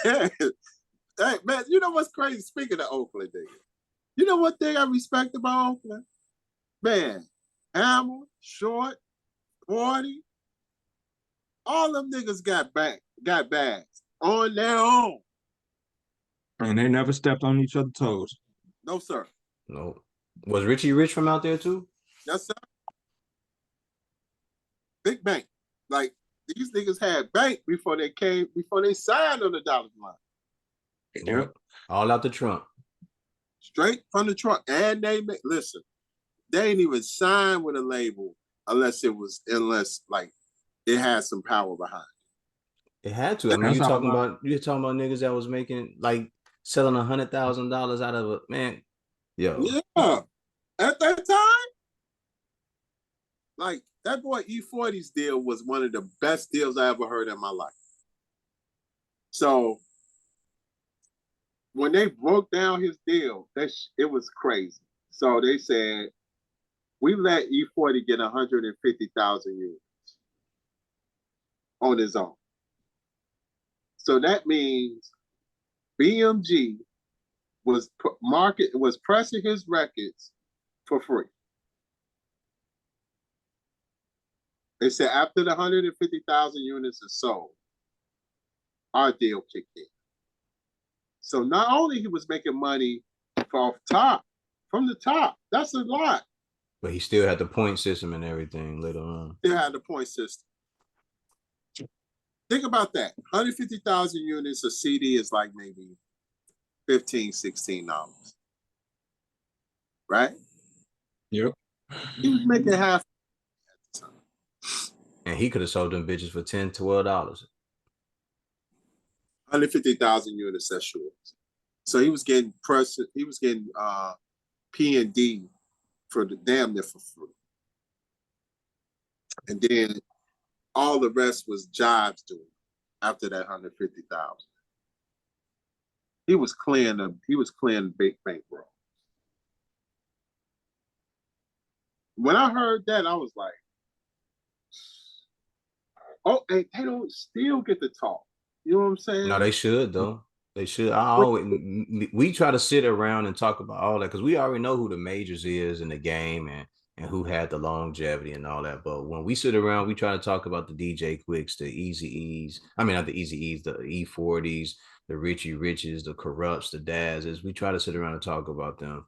man, hey, man. You know what's crazy? Speaking of Oakland, nigga, you know what thing I respect about Oakland? Man, Hammer, Short, 40, all them niggas got bags on their own. And they never stepped on each other's toes. No, sir. No. Was Richie Rich from out there too? Yes, sir. Big bank. Like these niggas had bank before they signed on the dollar line. Yep. All out the trunk. Straight from the trunk. And listen, they ain't even signed with a label unless like it had some power behind It had to. I it. mean, That's how you're talking about niggas that was making like selling $100,000 out of a man. Yo, Yeah. At that time, like that boy E40's deal was one of the best deals I ever heard in my life. So when they broke down his deal, it was crazy. So they said, we let E40 get 150,000 units on his own. So that means BMG was pressing his records for free. They said after the 150,000 units are sold, our deal kicked in. So not only he was making money from the top, that's a lot. but he still had the point system and everything later on. Still had the point system. Think about that. 150,000 units, a CD is like maybe $15, $16. Right? Yep. He was making half at the time. And he could have sold them bitches for $10, $12. 150,000 units, that's sure. So he was getting P&D for the damn near for free. And then all the rest was jobs doing after that 150,000. He was clearing big bankroll. When I heard that, I was like, oh, and they don't still get to talk. You know what I'm saying? No, they should though. They should. We try to sit around and talk about all that because we already know who the majors is in the game, and and who had the longevity and all that. But when we sit around, we try to talk about the DJ Quicks, the Easy E's. I mean, not the Easy E's, the E40s, the Richie Riches, the Corrupts, the Dazzes. We try to sit around and talk about them.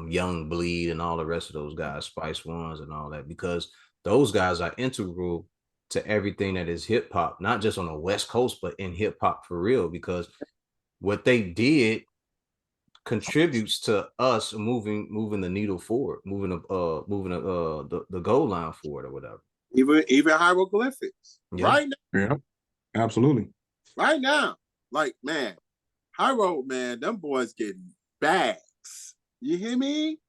Young Bleed and all the rest of those guys, Spice Ones and all that, because those guys are integral to everything that is hip hop, not just on the West Coast, but in hip hop for real. Because what they did contributes to us moving the needle forward, moving the goal line forward or whatever. Even hieroglyphics. Yeah. Right now. Yeah, absolutely. Right now. Like, man, Hyro, man, them boys getting bags. You hear me?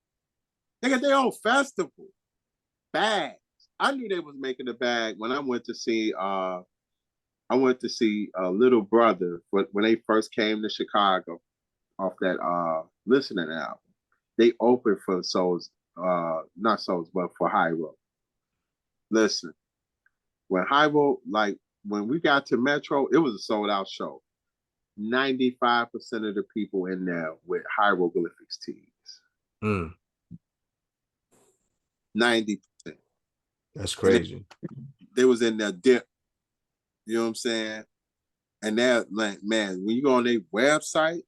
They got their own festival. Bags. I knew they was making a bag when I went to see Little Brother when they first came to Chicago off that listening album. They opened for not Souls, but for Hyro. Listen, when Hyro, like when we got to Metro, it was a sold out show. 95% of the people in there with hieroglyphics tees. 90%. That's crazy. They was in their dip. You know what I'm saying? And they're like, man, when you go on their website,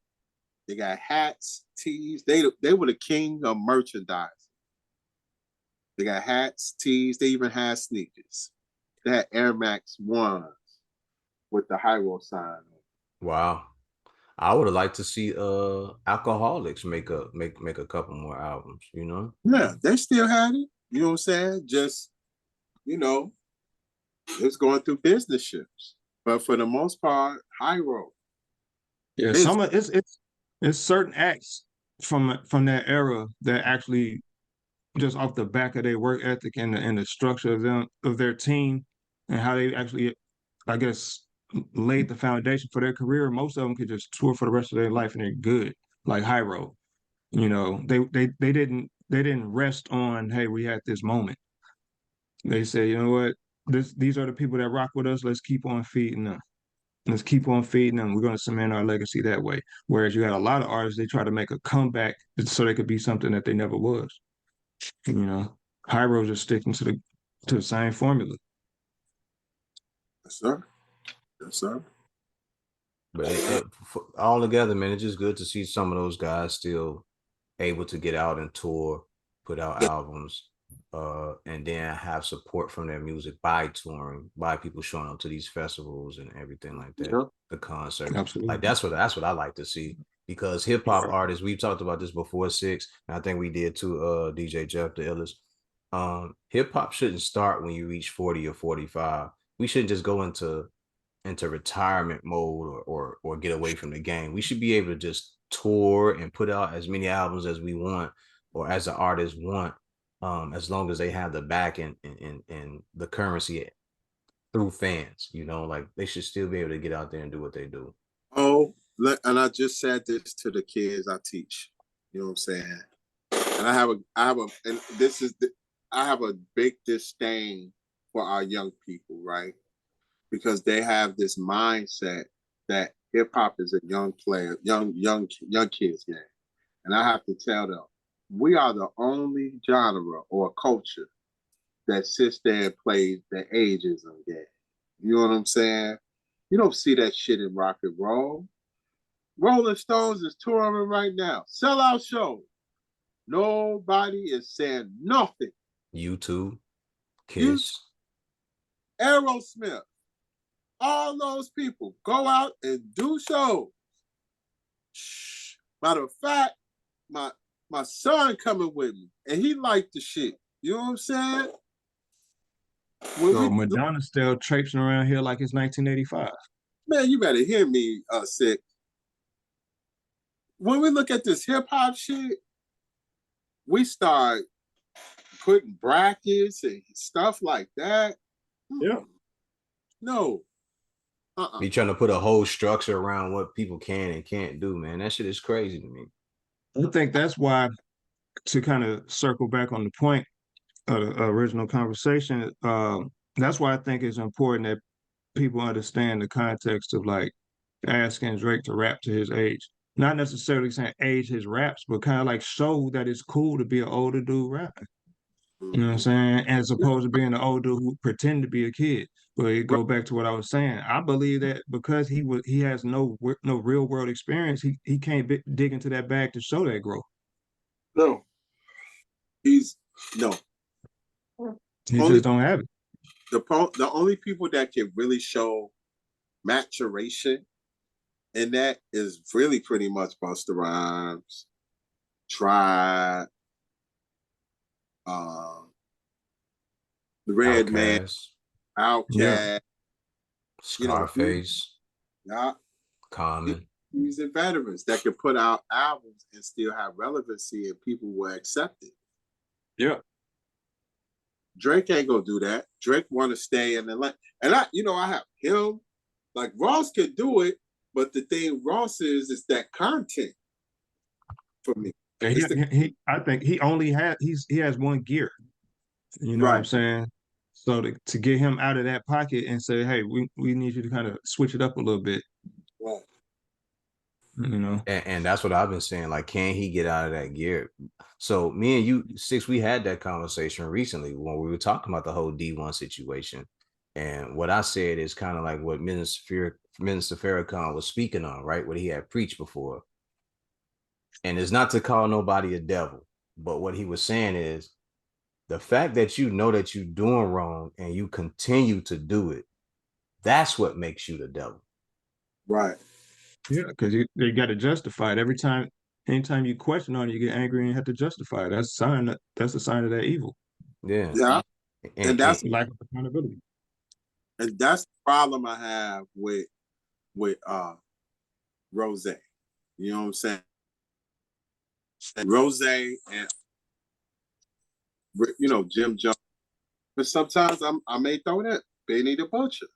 they got hats, tees. They were the king of merchandise. They got hats, tees. They even had sneakers. They had Air Max 1s with the Hyro sign. Wow. I would have liked to see Alcoholics make a couple more albums, you know? Yeah, they still had it. You know what I'm saying? Just, you know, it's going through business shifts. But for the most part, Hyro. Yeah, it's certain acts from that era that actually just off the back of their work ethic and the structure of their team and how they actually, I guess, laid the foundation for their career. Most of them could just tour for the rest of their life and they're good. Like Hyro, you know, they didn't rest on, hey, we had this moment. They say, you know what, these are the people that rock with us. Let's keep on feeding them. Let's keep on feeding them. We're going to cement our legacy that way. Whereas you got a lot of artists, they try to make a comeback so they could be something that they never was. You know, Hyro's just sticking to the same formula. Yes, sir. Yes, sir. But all together, man, it's just good to see some of those guys still able to get out and tour, put out albums, and then have support from their music by touring, by people showing up to these festivals and everything like that. Yeah. The concerts. Absolutely. Like that's what I like to see. Because hip hop artists, we've talked about this before, Six, and I think we did too, DJ Jeff the Illest. Hip hop shouldn't start when you reach 40 or 45. We shouldn't just go into retirement mode or get away from the game. We should be able to just tour and put out as many albums as we want or as the artists want, as long as they have the back and the currency through fans. You know, like they should still be able to get out there and do what they do. Oh, and I just said this to the kids I teach. You know what I'm saying? And I have a big disdain for our young people, right? Because they have this mindset that hip hop is a young kids game. And I have to tell them, we are the only genre or culture that sits there and plays the ageism game. You know what I'm saying? You don't see that shit in rock and roll. Rolling Stones is touring right now. Sellout shows. Nobody is saying nothing. YouTube, Kiss, Aerosmith. All those people go out and do shows. Matter of fact, my son coming with me, and he liked the shit. You know what I'm saying? So Madonna's still traipsing around here like it's 1985. Man, you better hear me, Sick. When we look at this hip hop shit, we start putting brackets and stuff like that. Yeah. No. Be trying to put a whole structure around what people can and can't do, man. That shit is crazy to me. I think that's why, to kind of circle back on the point of the original conversation, that's why I think it's important that people understand the context of like asking Drake to rap to his age. Not necessarily saying age his raps, but kind of like show that it's cool to be an older dude rapping. You know what I'm saying? As opposed to being an old dude who pretend to be a kid. But it Right. go back to what I was saying. I believe that because he has no real world experience, he can't dig into that bag to show that growth. No, he's no. He Only just don't have it. the only people that can really show maturation and that is really pretty much Busta Rhymes, Tribe, um, the Red Man, Outcast, Yeah. Outkast. You know, Scarface, yeah, Common. these are veterans that can put out albums and still have relevancy and people will accept it. Yeah. Drake ain't gonna do that. Drake want to stay in the lane, and I have him. Like Ross could do it, but the thing Ross is that content for me. And It's the I think he has one gear. You know what I'm right, saying? So to get him out of that pocket and say, hey, we need you to kind of switch it up a little bit, right. you know. And that's what I've been saying. Like, can he get out of that gear? So me and you, Six, we had that conversation recently when we were talking about the whole D1 situation. And what I said is kind of like what Minister Farrakhan was speaking on, right? What he had preached before. And it's not to call nobody a devil, but what he was saying is the fact that you know that you're doing wrong and you continue to do it, that's what makes you the devil. Right. Yeah, because they got to justify it anytime you question on it, you get angry and have to justify it. That's a sign of that evil. Yeah. Yeah. And And Lack of accountability. that's the problem I have with Rose. You know what I'm saying? Rose and Jim Jones. But sometimes I may throw that Benny the Butcher.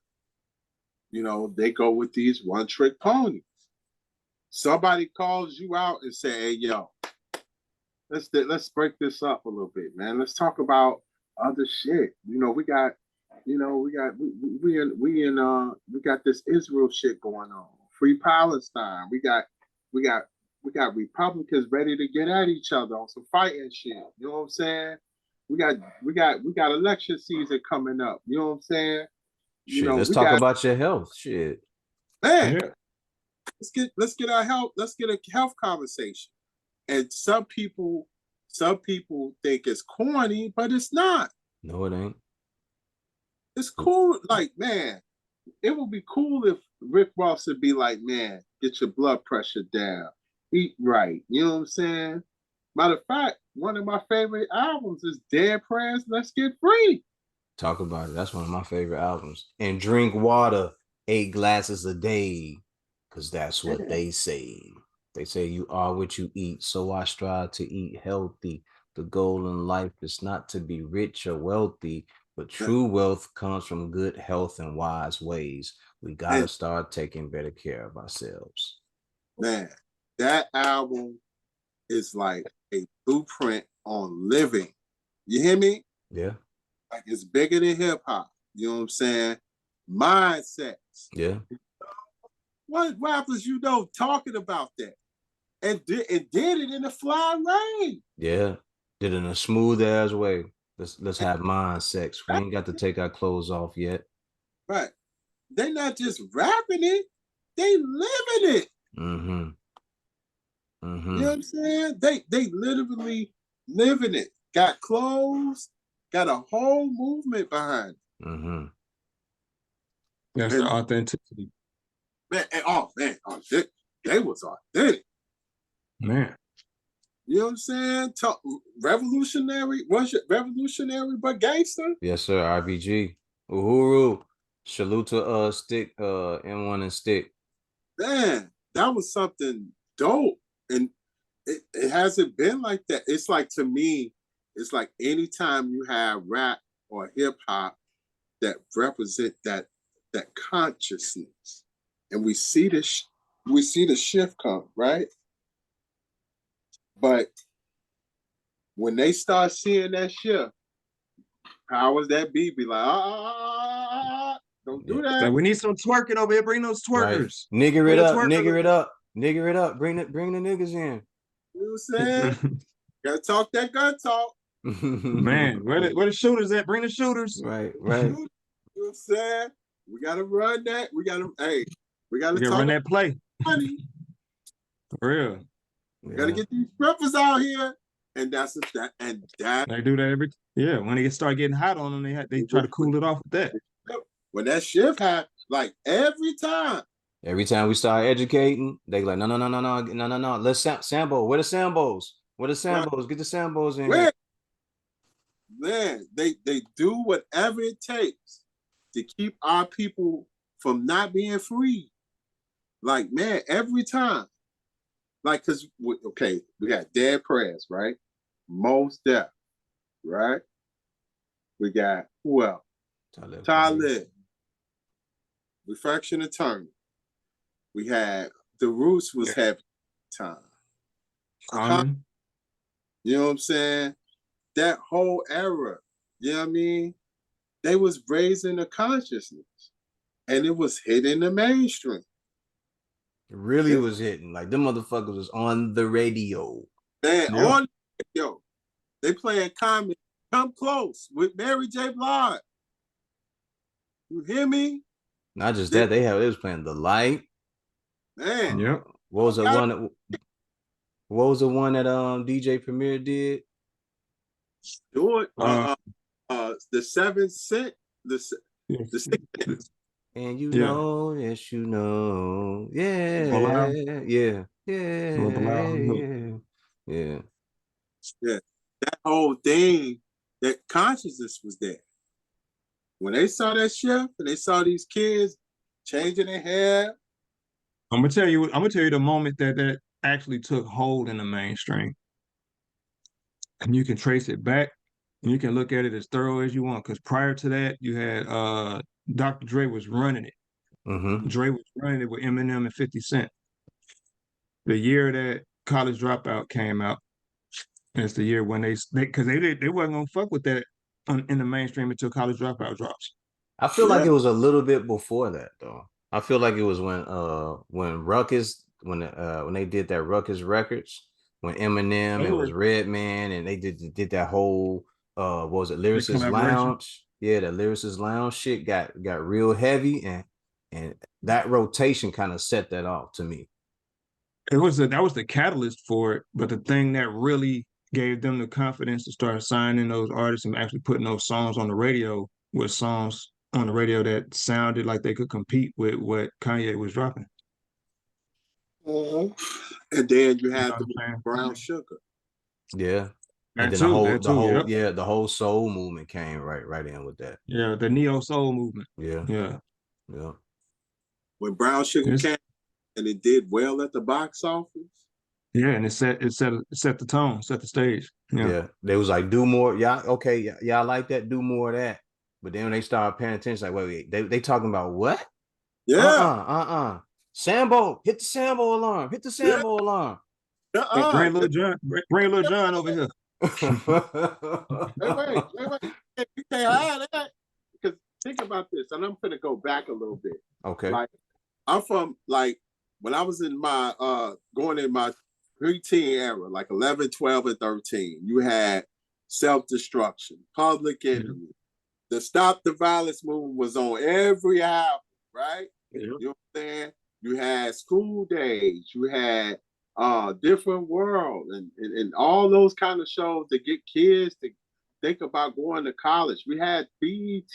They go with these one trick ponies. Somebody calls you out and say, "Hey, yo, let's break this up a little bit, man. Let's talk about other shit. We got, we got this Israel shit going on. Free Palestine. We got Republicans ready to get at each other on some fighting shit. You know what I'm saying? We got election season coming up. You know what I'm saying? shit, let's We talk got about your health. Shit. man. Yeah. Let's get our health. Let's get a health conversation. And some people think it's corny, but it's not. No, it ain't. It's cool. Like, man, it would be cool if Rick Ross would be like, man, get your blood pressure down, eat right. You know what I'm saying? Matter of fact, one of my favorite albums is Dead Prayers, Let's Get Free. Talk about it. That's one of my favorite albums. And drink water 8 glasses a day, because that's what they say. They say you are what you eat. So I strive to eat healthy. The goal in life is not to be rich or wealthy, but true wealth comes from good health and wise ways. We got to And start taking better care of ourselves. man, that album is like a blueprint on living. You hear me? Yeah. Like it's bigger than hip hop. You know what I'm saying? Mindsets. Yeah. What rappers talking about that? And did it in a fly rain. Yeah. Did it in a smooth ass way. Let's have mind sex. We ain't got to take our clothes off yet. Right. They're not just rapping it, they living it. Mm-hmm. Mm-hmm. You know what I'm saying? They literally living it. Got clothes, got a whole movement behind it. Mm-hmm. That's the authenticity. Man, they was authentic. Man. You know what I'm saying? Revolutionary, was it revolutionary but gangster? Yes, sir. RBG. Uhuru. Salute to Stick, M1 and Stick. Man, that was something dope. And it hasn't been like that. It's like, to me, it's like anytime you have rap or hip hop that represent that consciousness, and we see the shift come, right? But when they start seeing that shift, powers that be like, don't do that. Like, we need some twerking over here. Bring those twerkers. Right. Nigger it up, nigger it up, nigger it up. Bring the niggas in. You know what I'm saying? Gotta talk that gun talk. Man, where the shooters at? Bring the shooters. Right, You right. know what I'm saying? We gotta run that. We gotta We gotta talk run about that play. money. For real. We gotta Yeah. get these strippers out here. And that's that. And that They do that when they start getting hot on them, they try to cool it off with that. when that shift happens, like every time. Every time we start educating, they like, no, no, no, no, no, no, no, no. Let's sample. Where the samples? Where the Right? samples? Get the samples in here. Where, man, they do whatever it takes to keep our people from not being free. Like, man, every time. Like, cause okay, we got Dead Prez, right? Most Def, right? We got who else? Talib. Refraction Attorney. We had The Roots was having time. Common. You know what I'm saying? That whole era, you know what I mean? They was raising the consciousness and it was hitting the mainstream. It really was hitting. Like them motherfuckers was on the radio. Man, on the radio. They playing Common, Come Close with Mary J. Blige. You hear me? Not just that, they was playing The Light. Man. Yep. What was the one that DJ Premier did? Do it. The 7 Cent. The 6 And you know, yes, you know. Yeah. Yeah. Yeah. Yeah. That whole thing, that consciousness was there. When they saw that shift and they saw these kids changing their hair. I'm gonna tell you the moment that actually took hold in the mainstream. And you can trace it back and you can look at it as thorough as you want. Because prior to that, you had Dr. Dre was running it. Mm-hmm. Dre was running it with Eminem and 50 Cent. The year that College Dropout came out, it's the year when they wasn't gonna fuck with that in the mainstream until College Dropout drops. I feel like it was a little bit before that though. I feel like it was when Ruckus when they did that Ruckus Records when Eminem it was Redman and they did that whole what was it Lyricist Lounge. Yeah, the Lyricist Lounge shit got real heavy and that rotation kind of set that off to me. That was the catalyst for it, but the thing that really gave them the confidence to start signing those artists and actually putting those songs on the radio was songs on the radio that sounded like they could compete with what Kanye was dropping. And then you had the Brown Sugar. Yeah. And then the whole soul movement came right in with that. Yeah, the neo soul movement. Yeah. When Brown Sugar came and it did well at the box office. Yeah, and it set the tone, set the stage. Yeah. They was like, do more. Y'all like that, do more of that. But then when they started paying attention, like, wait, they talking about what? Yeah. Sambo, hit the Sambo alarm. Hit the Sambo alarm. Bring Lil John over here. Wait. You can't hide that. Because think about this, and I'm gonna go back a little bit. Okay. Like I'm from when I was in my going in my preteen era, like 11, 12, and 13, you had Self-Destruction, Public Enemy. The Stop the Violence movement was on every album, right? Yeah. You know what I'm saying? You had School Days, you had Different World, and all those kind of shows to get kids to think about going to college. We had BET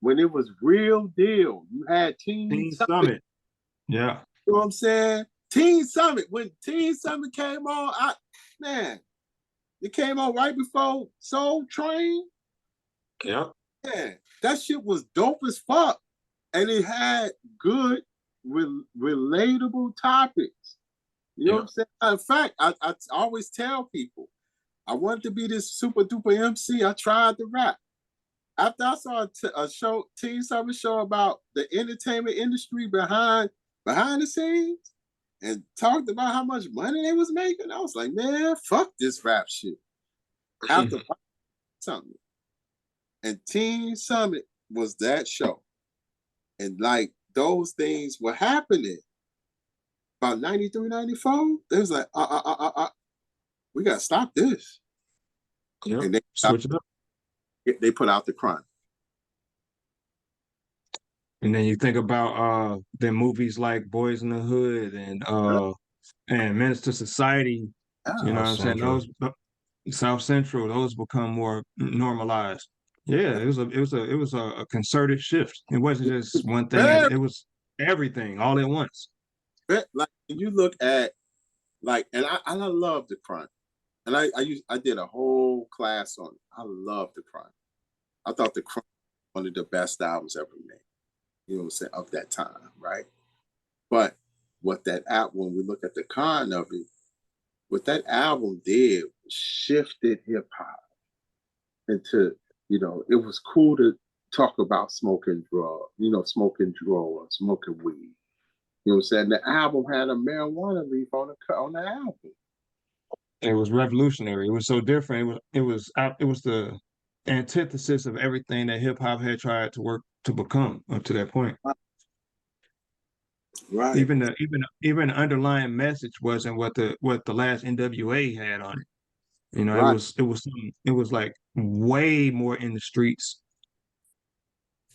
when it was real deal. You had Teen Summit. Yeah. You know what I'm saying? Teen Summit. When Teen Summit came on, it came on right before Soul Train. Yep. Yeah, that shit was dope as fuck. And it had good, relatable topics. You know what I'm saying? In fact, I always tell people, I wanted to be this super duper MC. I tried to rap. After I saw a show, Teen Summit show about the entertainment industry behind the scenes and talked about how much money they was making, I was like, man, fuck this rap shit. After something. And Teen Summit was that show. And like those things were happening. About 93, 94, they was like, we gotta stop this. Yep. and they Switch it up. they put out the Chronic. And then you think about the movies like Boys in the Hood and Menace to Society, you know Yeah, what South I'm saying? Central. Those South Central, those become more normalized. Yeah, it was a concerted shift. It wasn't just one thing, very, it was everything all at once. like when you look at like, and I love the Chronic, and I did a whole class on it. I love the Chronic. I thought the Chronic was one of the best albums ever made. You know what I'm saying, of that time, right? But what that album, when we look at the con of it, what that album did was shifted hip hop into, it was cool to talk about smoking drugs, smoking drugs, smoking weed. You know what I'm saying? The album had a marijuana leaf on the album. It was revolutionary. It was so different. It was the antithesis of everything that hip hop had tried to work to become up to that point. Right, Even the underlying message wasn't what the last NWA had on it. You know, right, it was like way more in the streets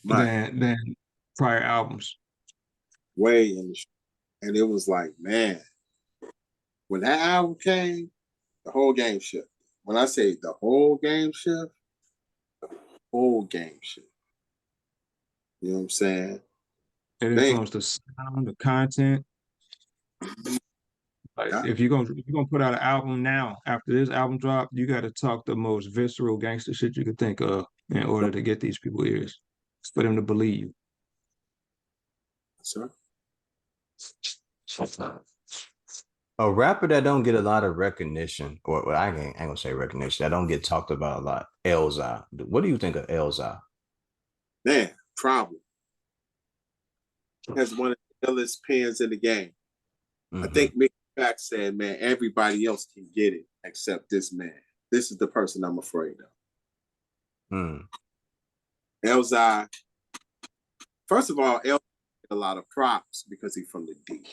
right. than prior albums. Way in the and it was like, man, when that album came, the whole game shifted. When I say the whole game shift, whole game shift. You know what I'm saying? It They influenced the sound, the content. Like yeah, if you're gonna put out an album now, after this album drop, you got to talk the most visceral gangster shit you could think of in order to get these people ears, for them to believe. sir. A rapper that don't get a lot of recognition, or well, I ain't gonna say recognition, that don't get talked about a lot. Elza. What do you think of Elza? Man, problem. Has one of the illest pens in the game. I Mm-hmm. think Mick Fack said, man, everybody else can get it except this man. This is the person I'm afraid of. Mm. Elzai, first of all, Elzai get a lot of props because he's from the D.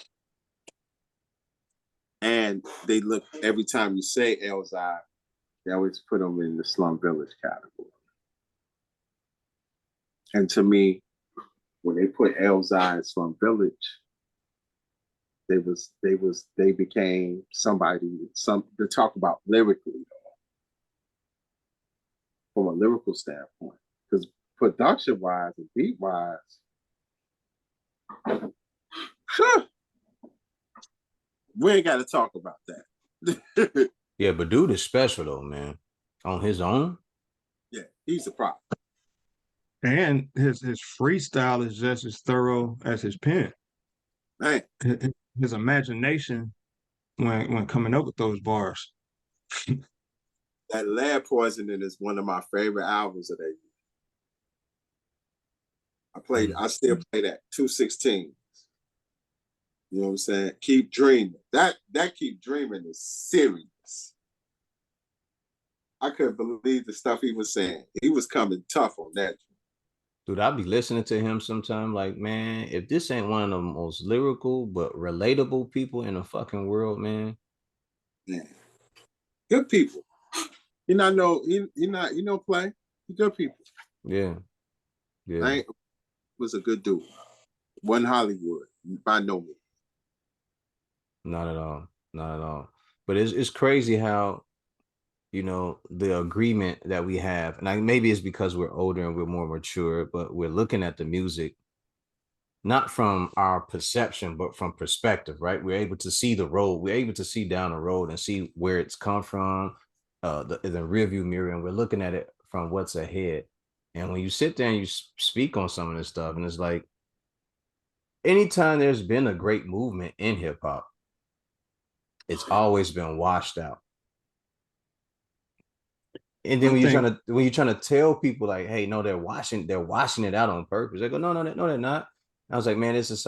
And they look, every time you say Elzai, they always put him in the Slum Village category. And to me, when they put Elzai in Slum Village, they became somebody to talk about lyrically from a lyrical standpoint. Because production wise and beat wise, we ain't got to talk about that. Yeah, but dude is special though, man. On his own. Yeah, he's a prop. And his freestyle is just as thorough as his pen. Man, His imagination when coming up with those bars. that Lead Poisoning is one of my favorite albums of that year. I still play that 216. You know what I'm saying? Keep dreaming. That keep dreaming is serious. I couldn't believe the stuff he was saying. He was coming tough on that. Dude, I'll be listening to him sometime. Like, man, if this ain't one of the most lyrical but relatable people in the fucking world, man. Man, good people. He not no he not play. He good people. Yeah, yeah. I was a good dude. One Hollywood by no means. Not at all. Not at all. But it's crazy how, the agreement that we have, and maybe it's because we're older and we're more mature, but we're looking at the music not from our perception, but from perspective, right? We're able to see the road. We're able to see down the road and see where it's come from, the rearview mirror, and we're looking at it from what's ahead. And when you sit there and you speak on some of this stuff, and it's like, anytime there's been a great movement in hip hop, it's always been washed out. And then I think when you're trying to tell people like, hey, no, they're washing it out on purpose. They go, no, they're not. I was like, man, it's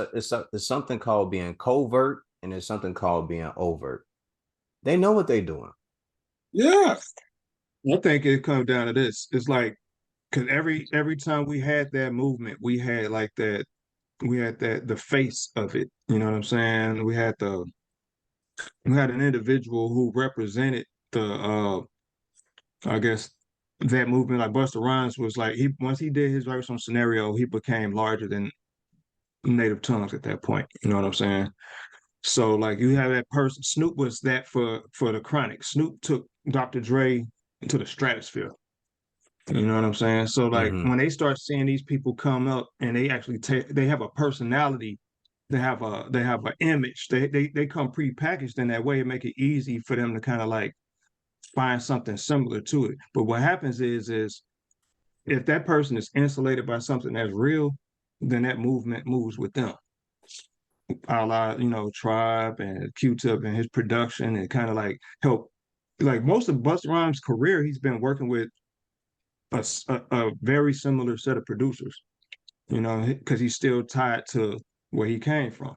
something called being covert, and there's something called being overt. They know what they're doing. Yeah. I think it comes down to this. It's like because every time we had that movement, we had that the face of it. You know what I'm saying? We had an individual who represented I guess that movement, like Busta Rhymes was like once he did his verse on Scenario, he became larger than Native Tongues at that point. You know what I'm saying? So like you have that person. Snoop was that for the Chronic. Snoop took Dr. Dre into the stratosphere. You know what I'm saying? So like Mm-hmm. when they start seeing these people come up and they actually they have a personality, they have an image. They come prepackaged in that way. It make it easy for them to kind of like find something similar to it. But what happens is if that person is insulated by something that's real, then that movement moves with them. A la, Tribe and Q-Tip and his production and kind of like help. Like most of Busta Rhymes' career, he's been working with a very similar set of producers, because he's still tied to where he came from.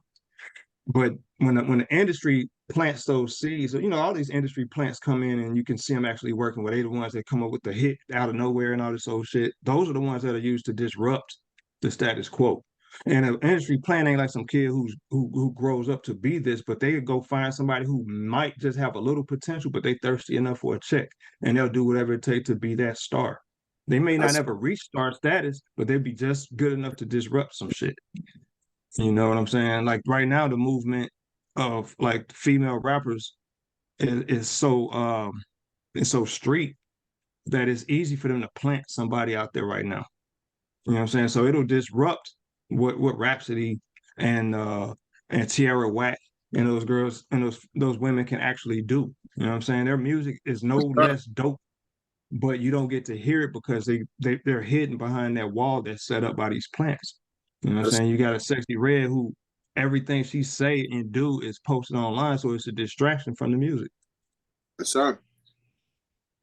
But when the industry plants those seeds, all these industry plants come in and you can see them actually working. Where they the ones that come up with the hit out of nowhere and all this old shit. Those are the ones that are used to disrupt the status quo. And an industry plant ain't like some kid who grows up to be this, but they could go find somebody who might just have a little potential, but they thirsty enough for a check, and they'll do whatever it takes to be that star. They may not That's ever reach star status, but they'd be just good enough to disrupt some shit. You know what I'm saying? Like right now, the movement of like female rappers is so it's so street that it's easy for them to plant somebody out there right now. You know what I'm saying? So it'll disrupt what Rhapsody and Tierra Whack and those girls and those women can actually do. You know what I'm saying? Their music is no less dope, but you don't get to hear it because they're hidden behind that wall that's set up by these plants. You know what I'm that's saying? You got a Sexy Red who everything she say and do is posted online, so it's a distraction from the music, yes, sir.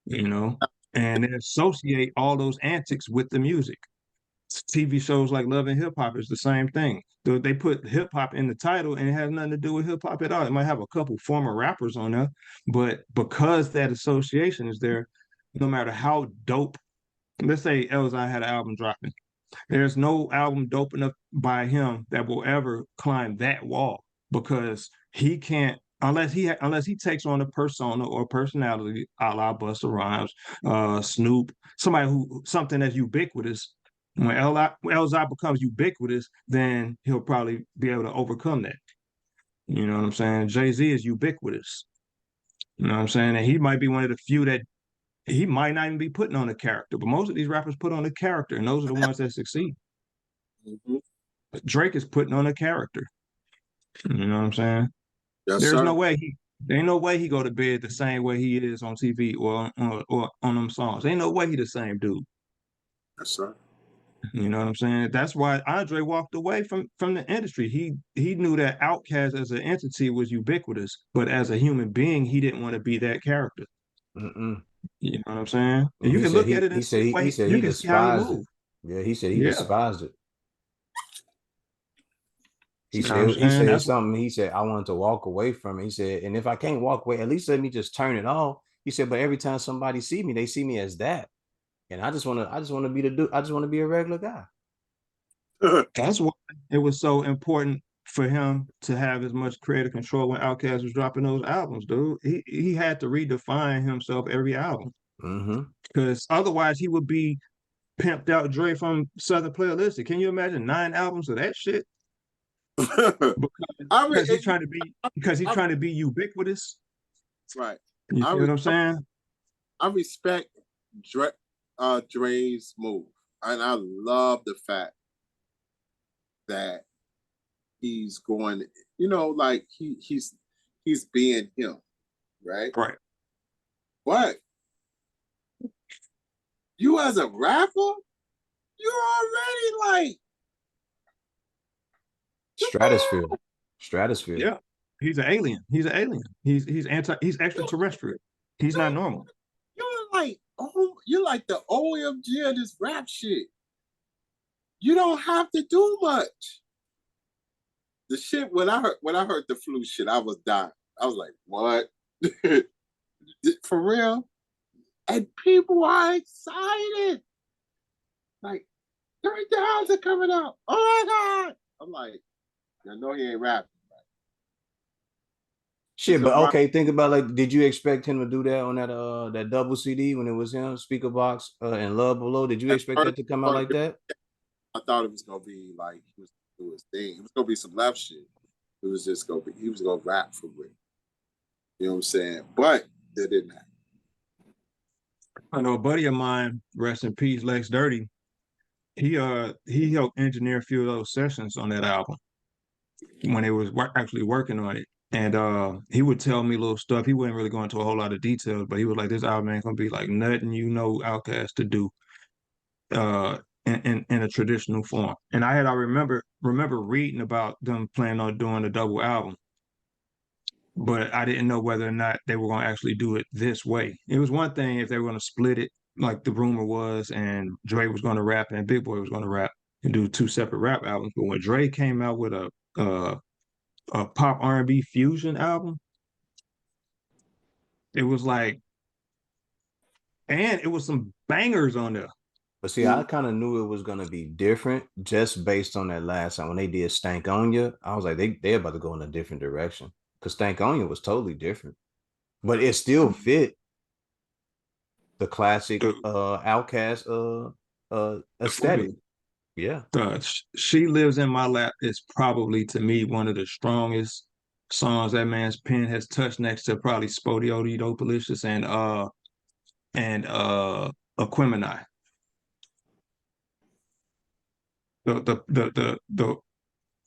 you know, and they associate all those antics with the music. TV shows like Love and Hip Hop is the same thing. They put hip hop in the title and it has nothing to do with hip hop at all. It might have a couple former rappers on there, but because that association is there, no matter how dope, let's say Elzhi had an album dropping. There's no album dope enough by him that will ever climb that wall because he can't unless he takes on a persona or personality a la Busta Rhymes, Snoop, something that's ubiquitous. When Elzhi becomes ubiquitous, then he'll probably be able to overcome that. You know what I'm saying? Jay-Z is ubiquitous. You know what I'm saying? And he might be one of the few that he might not even be putting on a character, but most of these rappers put on a character, and those are the ones that succeed. Mm-hmm. Drake is putting on a character. You know what I'm saying? Yes, There's no sir. way there ain't no way he go to bed the same way he is on TV or on them songs. Ain't no way he the same dude. Yes, sir. You know what I'm saying? That's why Andre walked away from the industry. He knew that Outkast as an entity was ubiquitous, but as a human being, he didn't want to be that character. Mm-mm. You know what I'm saying? And And you he can said look at it and see he why said you he can see how he despised it. moved. Yeah, he said he Yeah. despised it. You know what I'm He saying? said That's why. something. He said I wanted to walk away from it. He said, and if I can't walk away, at least let me just turn it off. He said, but every time somebody see me, they see me as that, and I just want to be the dude. I just want to be a regular guy. That's why it was so important for him to have as much creative control when Outkast was dropping those albums, dude. He had to redefine himself every album Mm-hmm. because otherwise he would be pimped out Dre from Southern Playalistic. Can you imagine 9 albums of that shit? I mean, Because he's I, trying to be ubiquitous. right. You I, see what I'm saying? I respect Dre's move, and I love the fact that he's going. Like he's being him, right? Right. But you as a rapper, you're already like Stratosphere, stratosphere. Yeah. He's an alien. He's an alien. He's extraterrestrial. He's not normal. you're like you're like the OMG of this rap shit. You don't have to do much. The shit when I heard the flu shit, I was dying. I was like, what? For real? And people are excited. Like 3,000 coming out. Oh my God. I'm like, I know he ain't rapping. Shit, but okay, think about like, did you expect him to do that on that double CD when it was him, Speaker Box and Love Below? Did you At expect first, that to come out like that? I thought it was gonna be like he was gonna do his thing. It was gonna be some left shit. It was just gonna be he was gonna rap for real. You know what I'm saying? But that didn't happen. I know a buddy of mine, rest in peace, Lex Dirty. He helped engineer a few of those sessions on that album when they was actually working on it. And he would tell me little stuff. He wouldn't really go into a whole lot of details, but he was like, "This album ain't gonna be like nothing you know Outkast to do in a traditional form." And I remember reading about them planning on doing a double album, but I didn't know whether or not they were going to actually do it this way. It was one thing if they were going to split it, like the rumor was, and Dre was going to rap and Big Boy was going to rap and do two separate rap albums. But when Dre came out with a pop R&B fusion album, it was like, and it was some bangers on there. But see, I kind of knew it was gonna be different just based on that last time when they did Stank on You. I was like, they about to go in a different direction because Stank on You was totally different, but it still fit the classic The, Outcast aesthetic. Yeah. She Lives in My Lap is probably to me one of the strongest songs that man's pen has touched, next to probably Spodio Dopalicious and Aquemini. The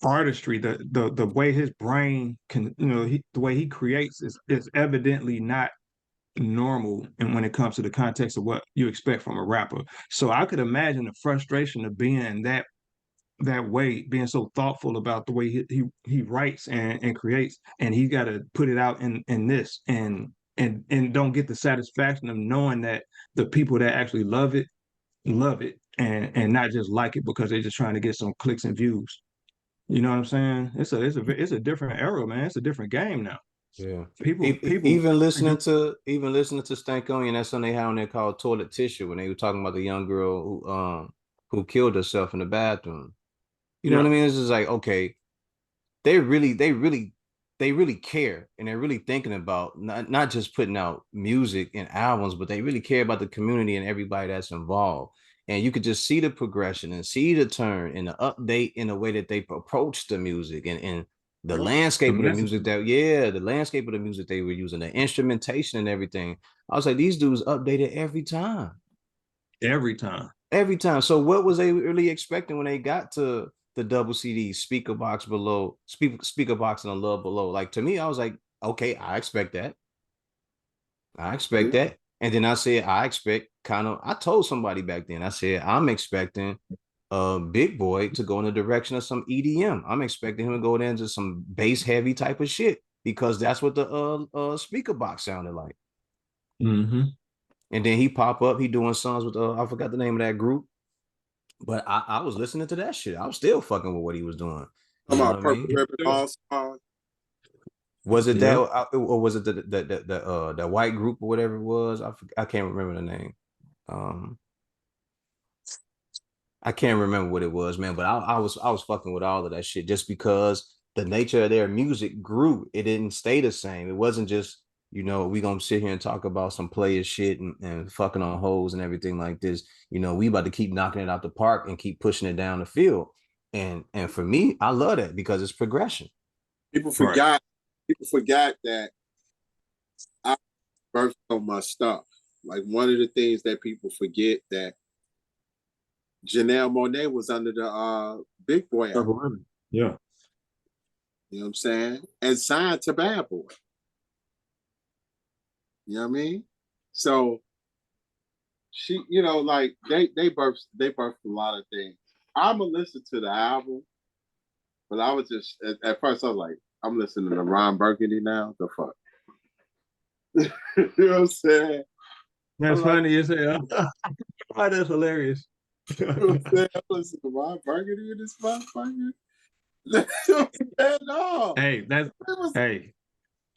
artistry, the way his brain can, the way he creates is evidently not normal, and when it comes to the context of what you expect from a rapper. So I could imagine the frustration of being that way, being so thoughtful about the way he writes and creates, and he got to put it out in this, and don't get the satisfaction of knowing that the people that actually love it, and not just like it because they're just trying to get some clicks and views. You know what I'm saying? It's a different era, man. It's a different game now. Yeah. People Even listening to Stank on You, and that's something they had on there called Toilet Tissue when they were talking about the young girl who killed herself in the bathroom. You know what yeah. I mean? It's just like, okay, they really care, and they're really thinking about not just putting out music and albums, but they really care about the community and everybody that's involved. And you could just see the progression and see the turn and the update in the way that they approach the music and the The landscape of the music messaging the landscape of the music they were using, the instrumentation and everything. I was like, these dudes updated every time. every time. Every time. So what was they really expecting when they got to the double CD, speaker box below, speaker box and a love below? Like to me, I was like, okay, I expect that. I expect Mm-hmm. that. And then I said, I expect kind of, I told somebody back then, I said, I'm expecting Big Boy to go in the direction of some EDM. I'm expecting him to go into some bass heavy type of shit because that's what the speaker box sounded like. Mm-hmm. And then he pop up, he doing songs with I forgot the name of that group. But I was listening to that shit. I was still fucking with what he was doing. You Talking know what about I Purple mean? Ribbon All Stars. Was it that Yep. or was it the white group or whatever it was? I can't remember the name. Um, I can't remember what it was, man. But I was fucking with all of that shit just because the nature of their music grew. It didn't stay the same. It wasn't just we gonna sit here and talk about some player shit and fucking on hoes and everything like this. We about to keep knocking it out the park and keep pushing it down the field. And for me, I love that because it's progression. People Right. forgot. People forgot that I birthed so much stuff. Like one of the things that people forget that Janelle Monáe was under the Big Boy era. Yeah. You know what I'm saying? And signed to Bad Boy. You know what I mean? So she, like they birthed a lot of things. I'ma listen to the album, but I was just at first I was like, I'm listening to Ron Burgundy now. The fuck. You know what I'm saying? That's I'm like, funny. You say, oh, that's hilarious. you know what I'm saying? I listen to Ron Burgundy in this motherfucker. You know what I'm saying? No. Hey, that's Was, hey.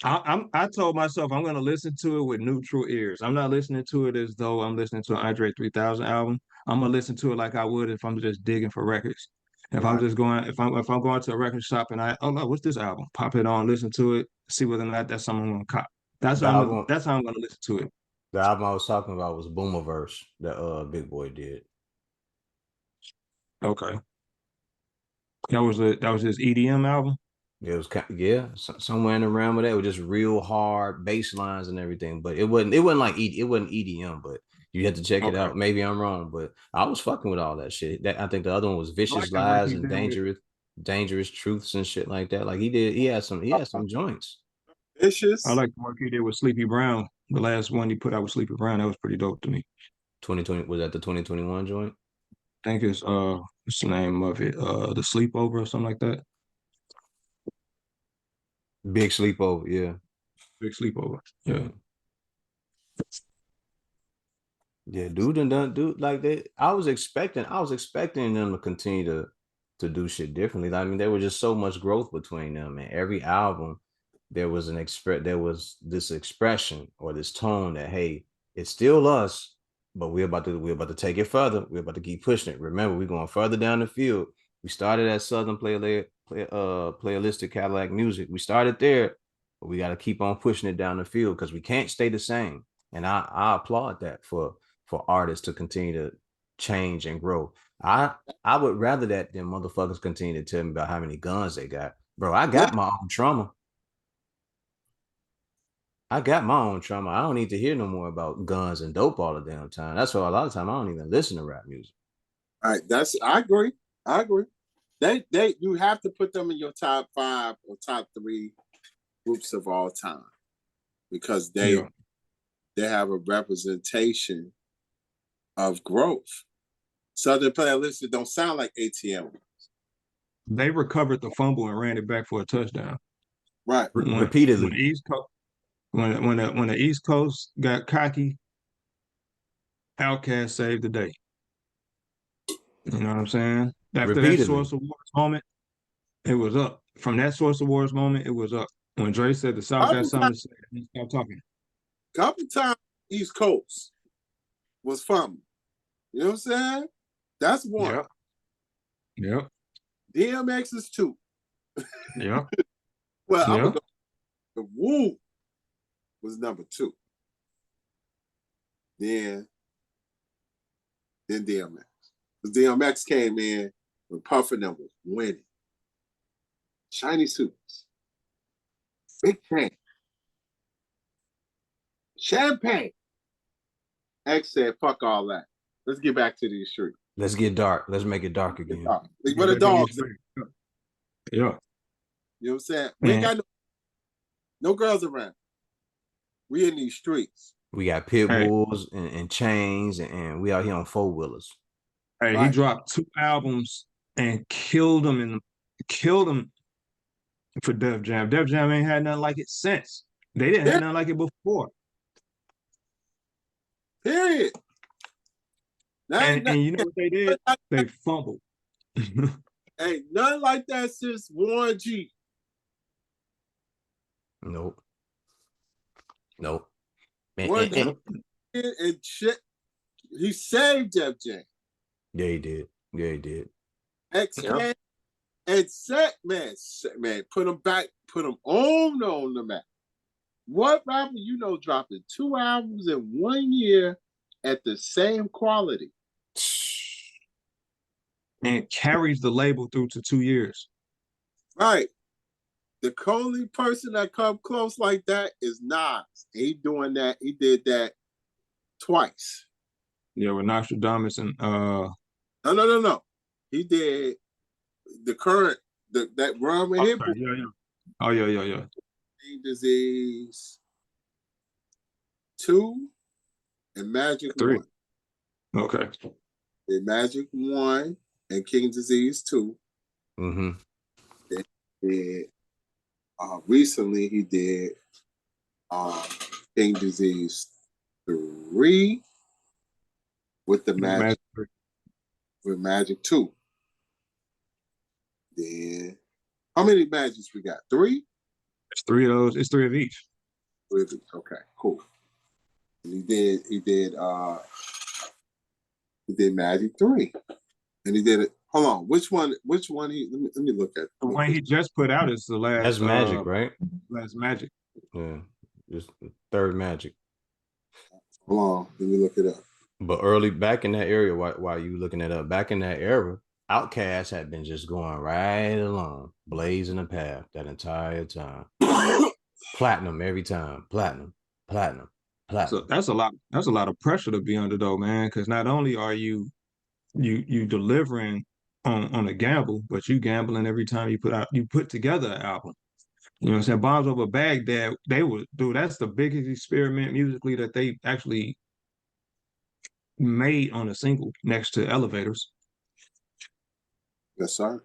I told myself I'm gonna listen to it with neutral ears. I'm not listening to it as though I'm listening to an Andre 3000 album. I'm gonna listen to it like I would if I'm just digging for records. If I'm Right. just going, if I'm going to a record shop and oh no, what's this album? Pop it on, listen to it, see whether or not that's something I'm gonna cop. The album, That's how I'm gonna listen to it. the album I was talking about was Boomerverse that Big Boy did. Okay. That was his EDM album. It was yeah, somewhere in the realm of that. It was just real hard bass lines and everything, but it wasn't like it wasn't EDM, but you had to check it Okay. out. Maybe I'm wrong, but I was fucking with all that shit. That I think the other one was I like Vicious that work Lies he and did with Dangerous Truths and shit like that. Like he had some joints. I Vicious. like the work he did with Sleepy Brown. The last one he put out with Sleepy Brown, that was pretty dope to me. 2020 was that the 2021 joint? I think it's what's the name of it? The Sleepover or something like that. Big Sleepover, yeah. Big Sleepover. Yeah. Yeah. Yeah, dude and done dude like that. I was expecting them to continue to do shit differently. I mean, there was just so much growth between them, and every album there was this expression or this tone that hey, it's still us, but we're about to take it further. We're about to keep pushing it. Remember, we're going further down the field. We started at Southern playalistic Cadillac music. We started there, but we got to keep on pushing it down the field because we can't stay the same. And I applaud that for artists to continue to change and grow. I would rather that than motherfuckers continue to tell me about how many guns they got. Bro, I Yeah. got my own trauma. I got my own trauma. I don't need to hear no more about guns and dope all the damn time. That's why a lot of time I don't even listen to rap music. All right. I agree. I agree. You have to put them in your top 5 or top 3 groups of all time because Yeah. they have a representation of growth. Southern Playalistic don't sound like ATM. They recovered the fumble and ran it back for a touchdown. Right. When Repeatedly. the East Coast when the East Coast got cocky, Outkast saved the day. You know what I'm saying? After that Repeatedly. Source Awards moment, it was up. From that Source Awards moment, it was up. When Dre said the South got Couple something to times, say, he stopped talking. couple times East Coast was fun. You know what I'm saying? That's one. Yep. Yep. DMX is 2. Yep. Well, I'm gonna Yep. go. The Woo was number 2. Then DMX. Because DMX came in when Puff and them was winning. Shiny suits, big chain, champagne. X said, fuck all that. Let's get back to these streets. Let's get dark. Let's make it dark again. Like, where the dogs at? Yeah. You know what I'm saying? We ain't Man. got no girls around. We in these streets. We got pit Hey, bulls and chains, and we out here on 4-wheelers. hey, he Right. dropped 2 albums and killed him for Def Jam. Def Jam ain't had nothing like it since. They didn't have nothing like it before. Period. And you know what they did? They fumbled. Ain't nothing like that since Warren G. Nope. Nope. Warren G and shit. He saved Def Jam. Yeah, he did. Yeah, he did. X Man and set man, put them on the map. What rapper you know dropping 2 albums in 1 year at the same quality? And carries the label through to 2 years. Right. The only person that come close like that is Nas. He doing that. He did that twice. Yeah, with Nostradamus and No. He did the current that run with him. yeah. Oh yeah. Disease 2 and Magic 3. 1. Okay. The Magic 1 and King Disease 2. Mm-hmm. Then he did recently he did King Disease 3 with the Magic with Magic 2. Then how many Magics we got? 3? It's 3 of those. It's 3 of each. 3 of each. Okay, cool. And he did Magic 3. And he did it. Hold on. Which one? Let me look at. The one he just put out is the That's Magic, right? last Magic. Yeah, just the third Magic. Hold on. Let me look it up. But early back in that area, while you looking it up, back in that era, Outkast had been just going right along, blazing a path that entire time. Platinum every time, platinum, platinum, So platinum. that's a lot. That's a lot of pressure to be under, though, man. Because not only are you delivering on a gamble, but you gambling every time you put together an album. You know what I'm saying? Bombs Over Baghdad, they would dude, that's the biggest experiment musically that they actually made on a single next to Elevators. Yes, sir.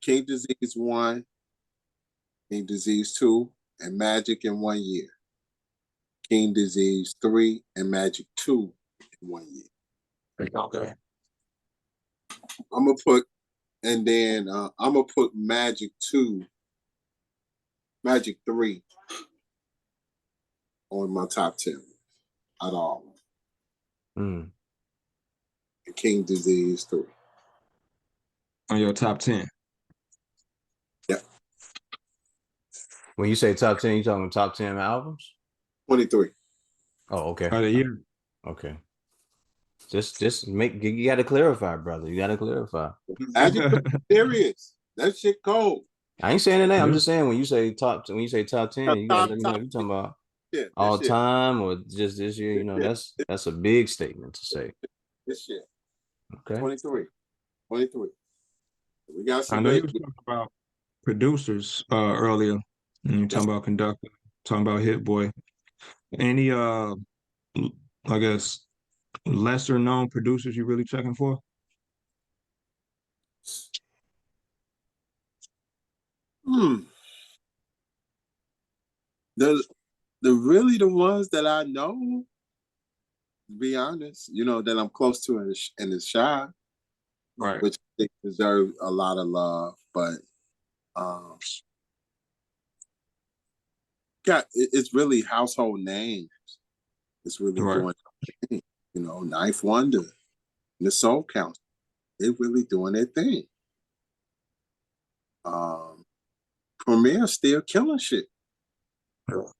King Disease 1, King Disease 2, and Magic in 1 year. King Disease 3 and Magic 2 in 1 year. Okay. I'm gonna put, and then I'm gonna put Magic 2, Magic 3 on my top 10 at all. Mm. And King Disease 3. On your top 10. Yeah. When you say top 10, you talking top 10 albums? 23. Oh, okay. Of the year. Okay. Just make you got to clarify, brother. You got to clarify. Magic 3 serious. That shit cold. I ain't saying that. I'm just saying when you say top 10, you got to let me know if you're talking about shit. all time or just this year. You know, that's a big statement to say. This shit. Okay. 23. We got some I know great. you was talking about producers earlier. And you talking about conductor, talking about Hit Boy. Any I guess lesser known producers you really checking for? The really the ones that I know, to be honest, you know, that I'm close to in the shy, Right. which they deserve a lot of love, but it's really household names. It's really Right. doing, you know, Knife Wonder and the Soul Council. They're really doing their thing. Premier still killing shit. Yeah.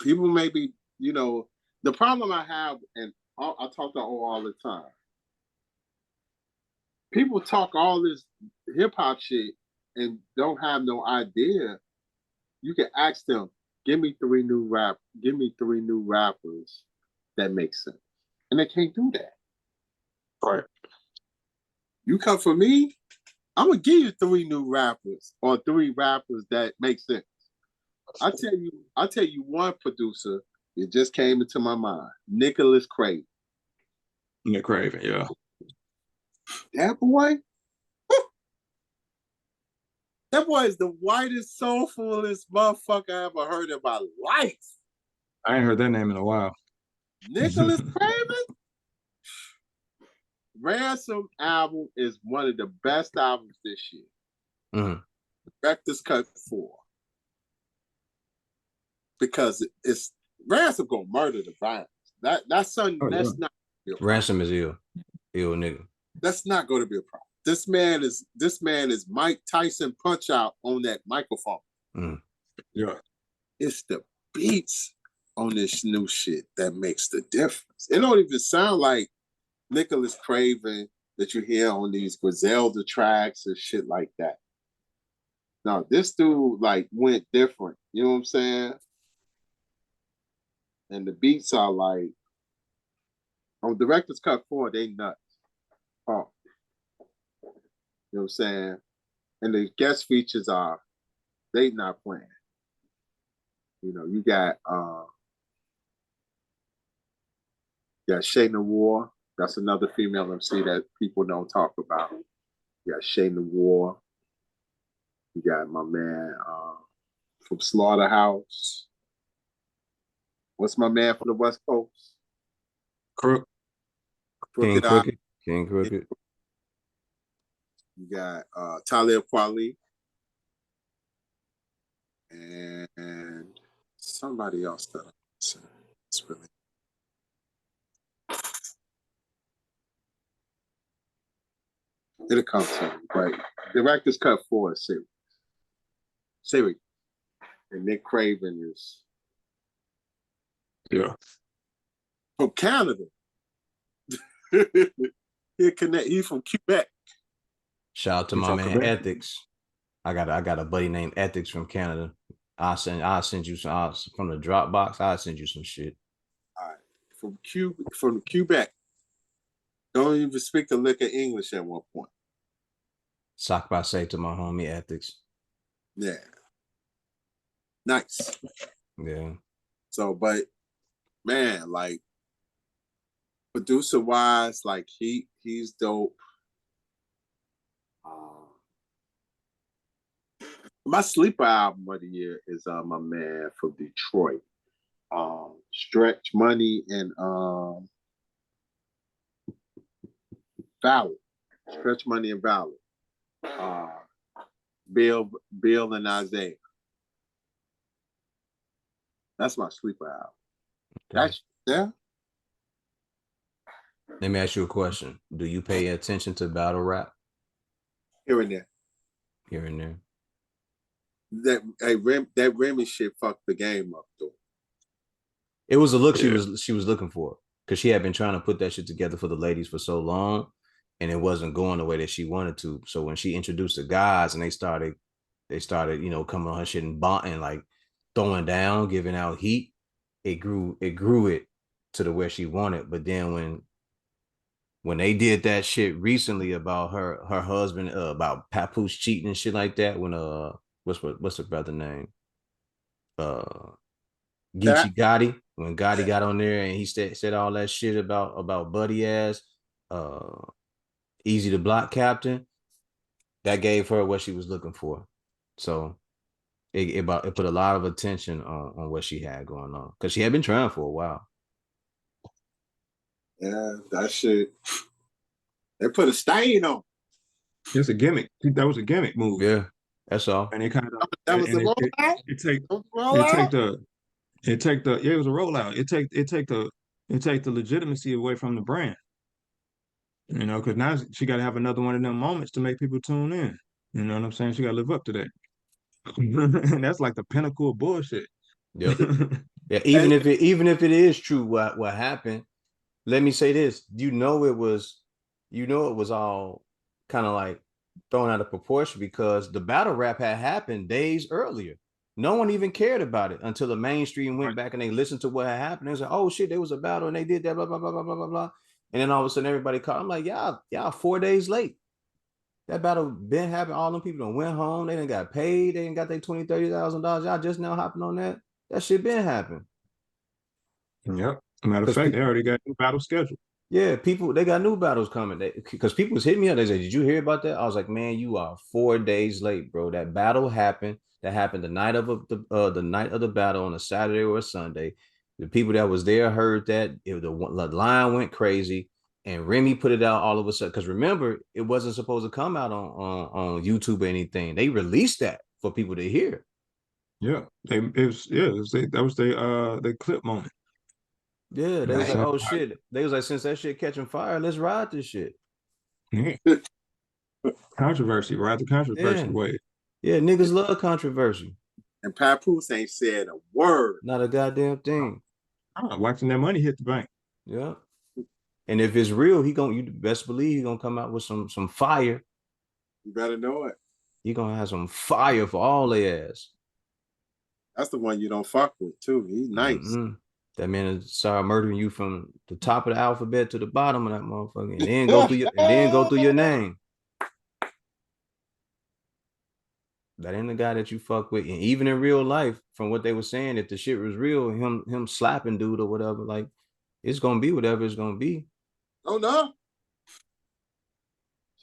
People may be, you know, the problem I have, and I talk to O all the time. People talk all this hip hop shit and don't have no idea. You can ask them, give me three new rappers that make sense. And they can't do that. Right. You come for me, I'm gonna give you three new rappers or three rappers that make sense. I'll tell you one producer, it just came into my mind. Nicholas Craven. Nick Craven, yeah. That boy, that boy is the whitest, soulfulest motherfucker I ever heard in my life. I ain't heard that name in a while. Nicholas Craven? Ransom album is one of the best albums this year. Mm-hmm. Director's Cut 4. Because it's Ransom gonna murder the violence. That's not Ransom is ill nigga. That's not going to be a problem. This man is Mike Tyson Punch Out on that microphone. Mm. Yeah. It's the beats on this new shit that makes the difference. It don't even sound like Nicholas Craven that you hear on these Griselda tracks and shit like that. No, this dude like went different. You know what I'm saying? And the beats are like on Director's Cut 4, they nuts. Oh. You know what I'm saying? And the guest features are, they not playing. You know, you got Shay Noir. That's another female MC that people don't talk about. You got Shay Noir. You got my man from Slaughterhouse. What's my man from the West Coast? Crook. King Crooked. King Crooked. You got Talib Kweli. And somebody else that it's really. It'll come to me. But Director's Cut 4 is series. And Nick Craven is from Canada. He's from Quebec. Shout out to my man Ethics. I got a buddy named Ethics from Canada. I'll send you some from the Dropbox. I'll send you some shit. All right. From Quebec. Don't even speak a lick of English at one point. Sock by say to my homie Ethics. Yeah. Nice. Yeah. So, but man, like producer wise, like he's dope. My sleeper album of the year is my man from Detroit, Stretch Money and Valid. Stretch Money and Valid. Bill and Isaiah. That's my sleeper album. That's yeah. Let me ask you a question. Do you pay attention to battle rap? Here and there. Here and there. That Remy shit fucked the game up though. It was a look she was looking for, because she had been trying to put that shit together for the ladies for so long, and it wasn't going the way that she wanted to. So when she introduced the guys and they started, coming on her shit and like throwing down, giving out heat, it grew it to the where she wanted. But then when they did that shit recently about her husband, about Papoose cheating and shit like that, when what's her brother name? Geechee Gotti. When Gotti got on there and he said all that shit about Buddy ass, Easy the Block Captain, that gave her what she was looking for. So it put a lot of attention on what she had going on, because she had been trying for a while. Yeah, that shit. They put a stain on. It's a gimmick. That was a gimmick move. Yeah, that's all. And it kind of that was the rollout. It was a rollout. It take the legitimacy away from the brand. You know, because now she got to have another one of them moments to make people tune in. You know what I'm saying? She got to live up to that. And that's like the pinnacle of bullshit. Yep. Yeah. Even if it is true what happened, let me say this: it was all kind of like thrown out of proportion, because the battle rap had happened days earlier. No one even cared about it until the mainstream went back and they listened to what had happened. They was like, oh shit, there was a battle and they did that, blah, blah, blah, blah, blah, blah, blah. And then all of a sudden everybody called. I'm like, y'all 4 days late. That battle been happening. All them people done went home. They done got paid. They done got their $20,000, $30,000. Y'all just now hopping on that. That shit been happening. Yep. Matter of fact, they already got a new battle scheduled. Yeah, they got new battles coming. Because people was hitting me up. They said, did you hear about that? I was like, man, you are 4 days late, bro. That battle happened. That happened the night of the battle on a Saturday or a Sunday. The people that was there heard that. The line went crazy, and Remy put it out all of a sudden. Because remember, it wasn't supposed to come out on YouTube or anything. They released that for people to hear. Yeah, that was their clip moment. Yeah, they was like, oh shit. They was like, since that shit catching fire, let's ride this shit. Yeah. Controversy, right? The controversy way. Yeah, niggas love controversy. And Papoose ain't said a word. Not a goddamn thing. I'm watching that money hit the bank. Yeah. And if it's real, you best believe he's gonna come out with some fire. You better know it. He gonna have some fire for all their ass. That's the one you don't fuck with too. He's nice. Mm-hmm. That man started murdering you from the top of the alphabet to the bottom of that motherfucker, and then go through your name. That ain't the guy that you fuck with. And even in real life, from what they were saying, if the shit was real, him slapping dude or whatever, like, it's gonna be whatever it's gonna be. Oh no.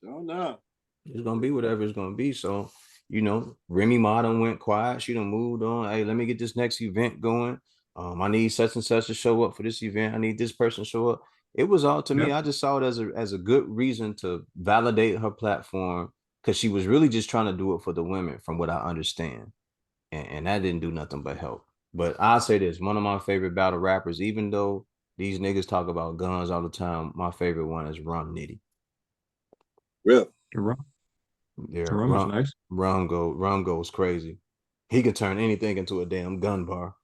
Oh no. It's gonna be whatever it's gonna be. So, Remy Ma done went quiet. She done moved on. Hey, let me get this next event going. I need such and such to show up for this event. I need this person to show up. It was all to me. I just saw it as a good reason to validate her platform, because she was really just trying to do it for the women, from what I understand. And that didn't do nothing but help. But I'll say this, one of my favorite battle rappers, even though these niggas talk about guns all the time, my favorite one is Rum Nitty. Really? Rum, Yeah, rum is nice. Rum goes crazy. He can turn anything into a damn gun bar.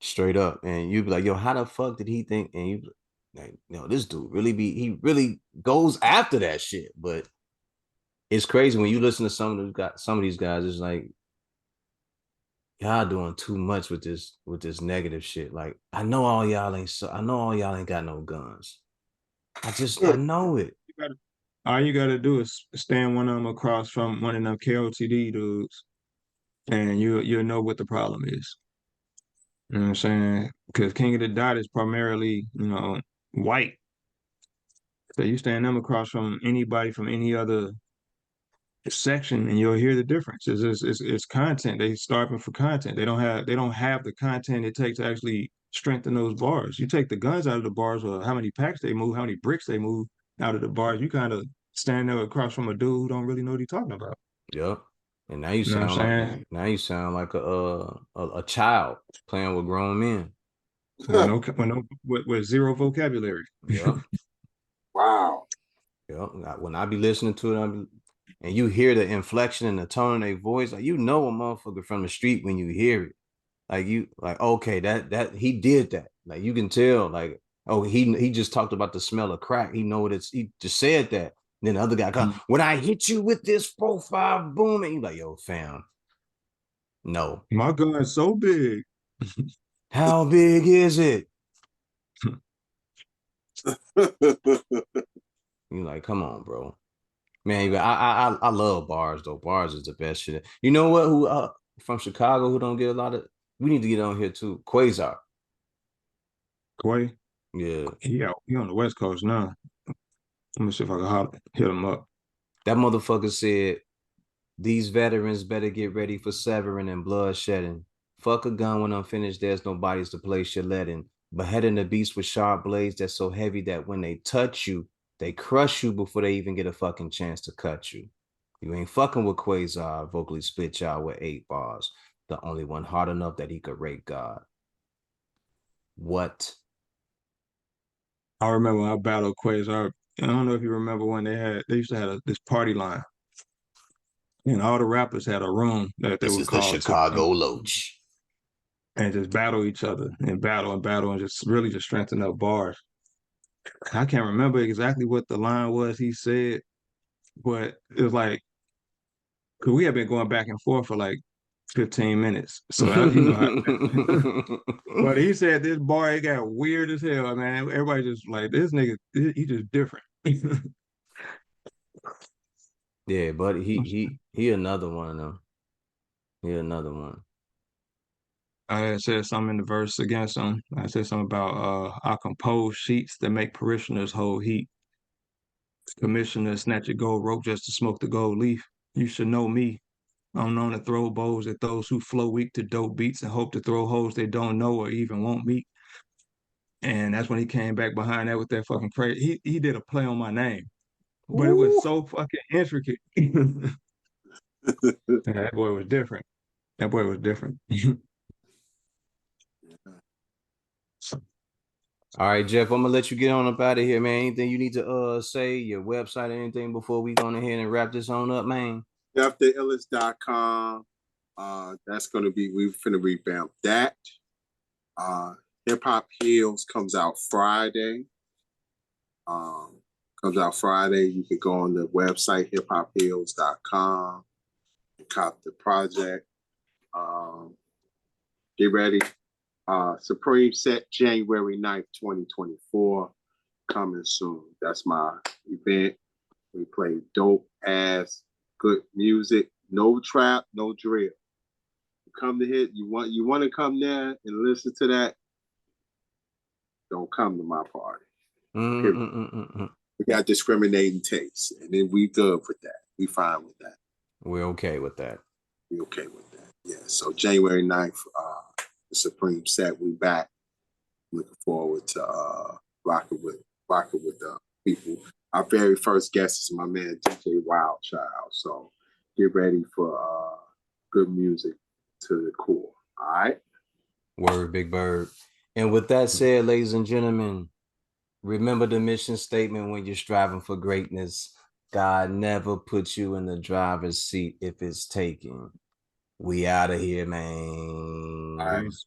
Straight up. And you'd be like, yo, how the fuck did he think? And you like, this dude he really goes after that shit. But it's crazy when you listen to some of these guys, it's like, y'all doing too much with this negative shit. Like, I know all y'all ain't got no guns. I know it. All you gotta do is stand one of them across from one of them KOTD dudes, and you'll know what the problem is. You know what I'm saying? Because King of the Dot is primarily, white. So you stand them across from anybody from any other section, and you'll hear the difference. It's content. They starving for content. They don't have the content it takes to actually strengthen those bars. You take the guns out of the bars, or how many packs they move, how many bricks they move out of the bars. You kind of stand there across from a dude who don't really know what he's talking about. Yep. And You know what I'm saying? now you sound like a child playing with grown men. With zero vocabulary. Yep. Wow. Yep. When I be listening to it, and you hear the inflection and the tone of their voice, like, a motherfucker from the street when you hear it. Like okay, that he did that. Like, you can tell, like, oh, he just talked about the smell of crack. He just said that. And then the other guy comes, when I hit you with this profile, boom, and you like, yo, fam, no. My gun's so big. How big is it? You like, come on, bro. Man, I love bars though. Bars is the best shit. You know what? Who from Chicago who don't get a lot of? We need to get on here too. Quasar. Quay, Yeah, he on the West Coast now. Let me see if I can hit him up. that motherfucker said these veterans better get ready for severing and blood shedding. Fuck a gun when I'm finished. There's no bodies to place your lead in. Beheading the beast with sharp blades that's so heavy that when they touch you, they crush you before they even get a fucking chance to cut you. You ain't fucking with Quasar, vocally spit y'all with 8 bars. The only one hard enough that he could rape God. What? I remember when I battled Quasar. I don't know if you remember when they used to have this party line, and all the rappers had a room that they This would is the call to Chicago Loach. and just battle each other and battle and just really just strengthen up bars. I can't remember exactly what the line was he said, but it was like, because we had been going back and forth for like 15 minutes. So, you know, but he said this bar, it got weird as hell, man. Everybody just like, this nigga, he just different. Yeah, but he another one though. He another one. I had said something in the verse against him. I said something about I compose sheets that make parishioners hold heat. Commissioner snatch a gold rope just to smoke the gold leaf. You should know me. I'm known to throw bows at those who flow weak to dope beats and hope to throw hoes they don't know or even won't meet. And that's when he came back behind that with that fucking crazy. He did a play on my name, but it was Ooh. so fucking intricate. That boy was different. That boy was different. All right, Jeff, I'm gonna let you get on up out of here, man. Anything you need to say, your website or anything before we go ahead and wrap this on up, man? JeffTheIllest.com. That's gonna be we're finna revamp that. Hip Hop Heals comes out Friday. You can go on the website hiphopheals.com and cop the project. Get ready. Supreme Set January 9th, 2024. Coming soon. That's my event. We play dope ass good music. No trap, no drill. You come to hit, you want to come there and listen to that. Don't come to my party. We got discriminating tastes, and then we good with that. We fine with that. We're okay with that. We okay with that. Yeah. So January 9th, the Supreme Set, we back. Looking forward to rocking with people. Our very first guest is my man DJ Wildchild. So get ready for good music to the core. All right. Word, Big Bird. And with that said, ladies and gentlemen, Remember the mission statement when you're striving for greatness. God never puts you in the driver's seat if it's taken. We out of here, man. All right. Peace.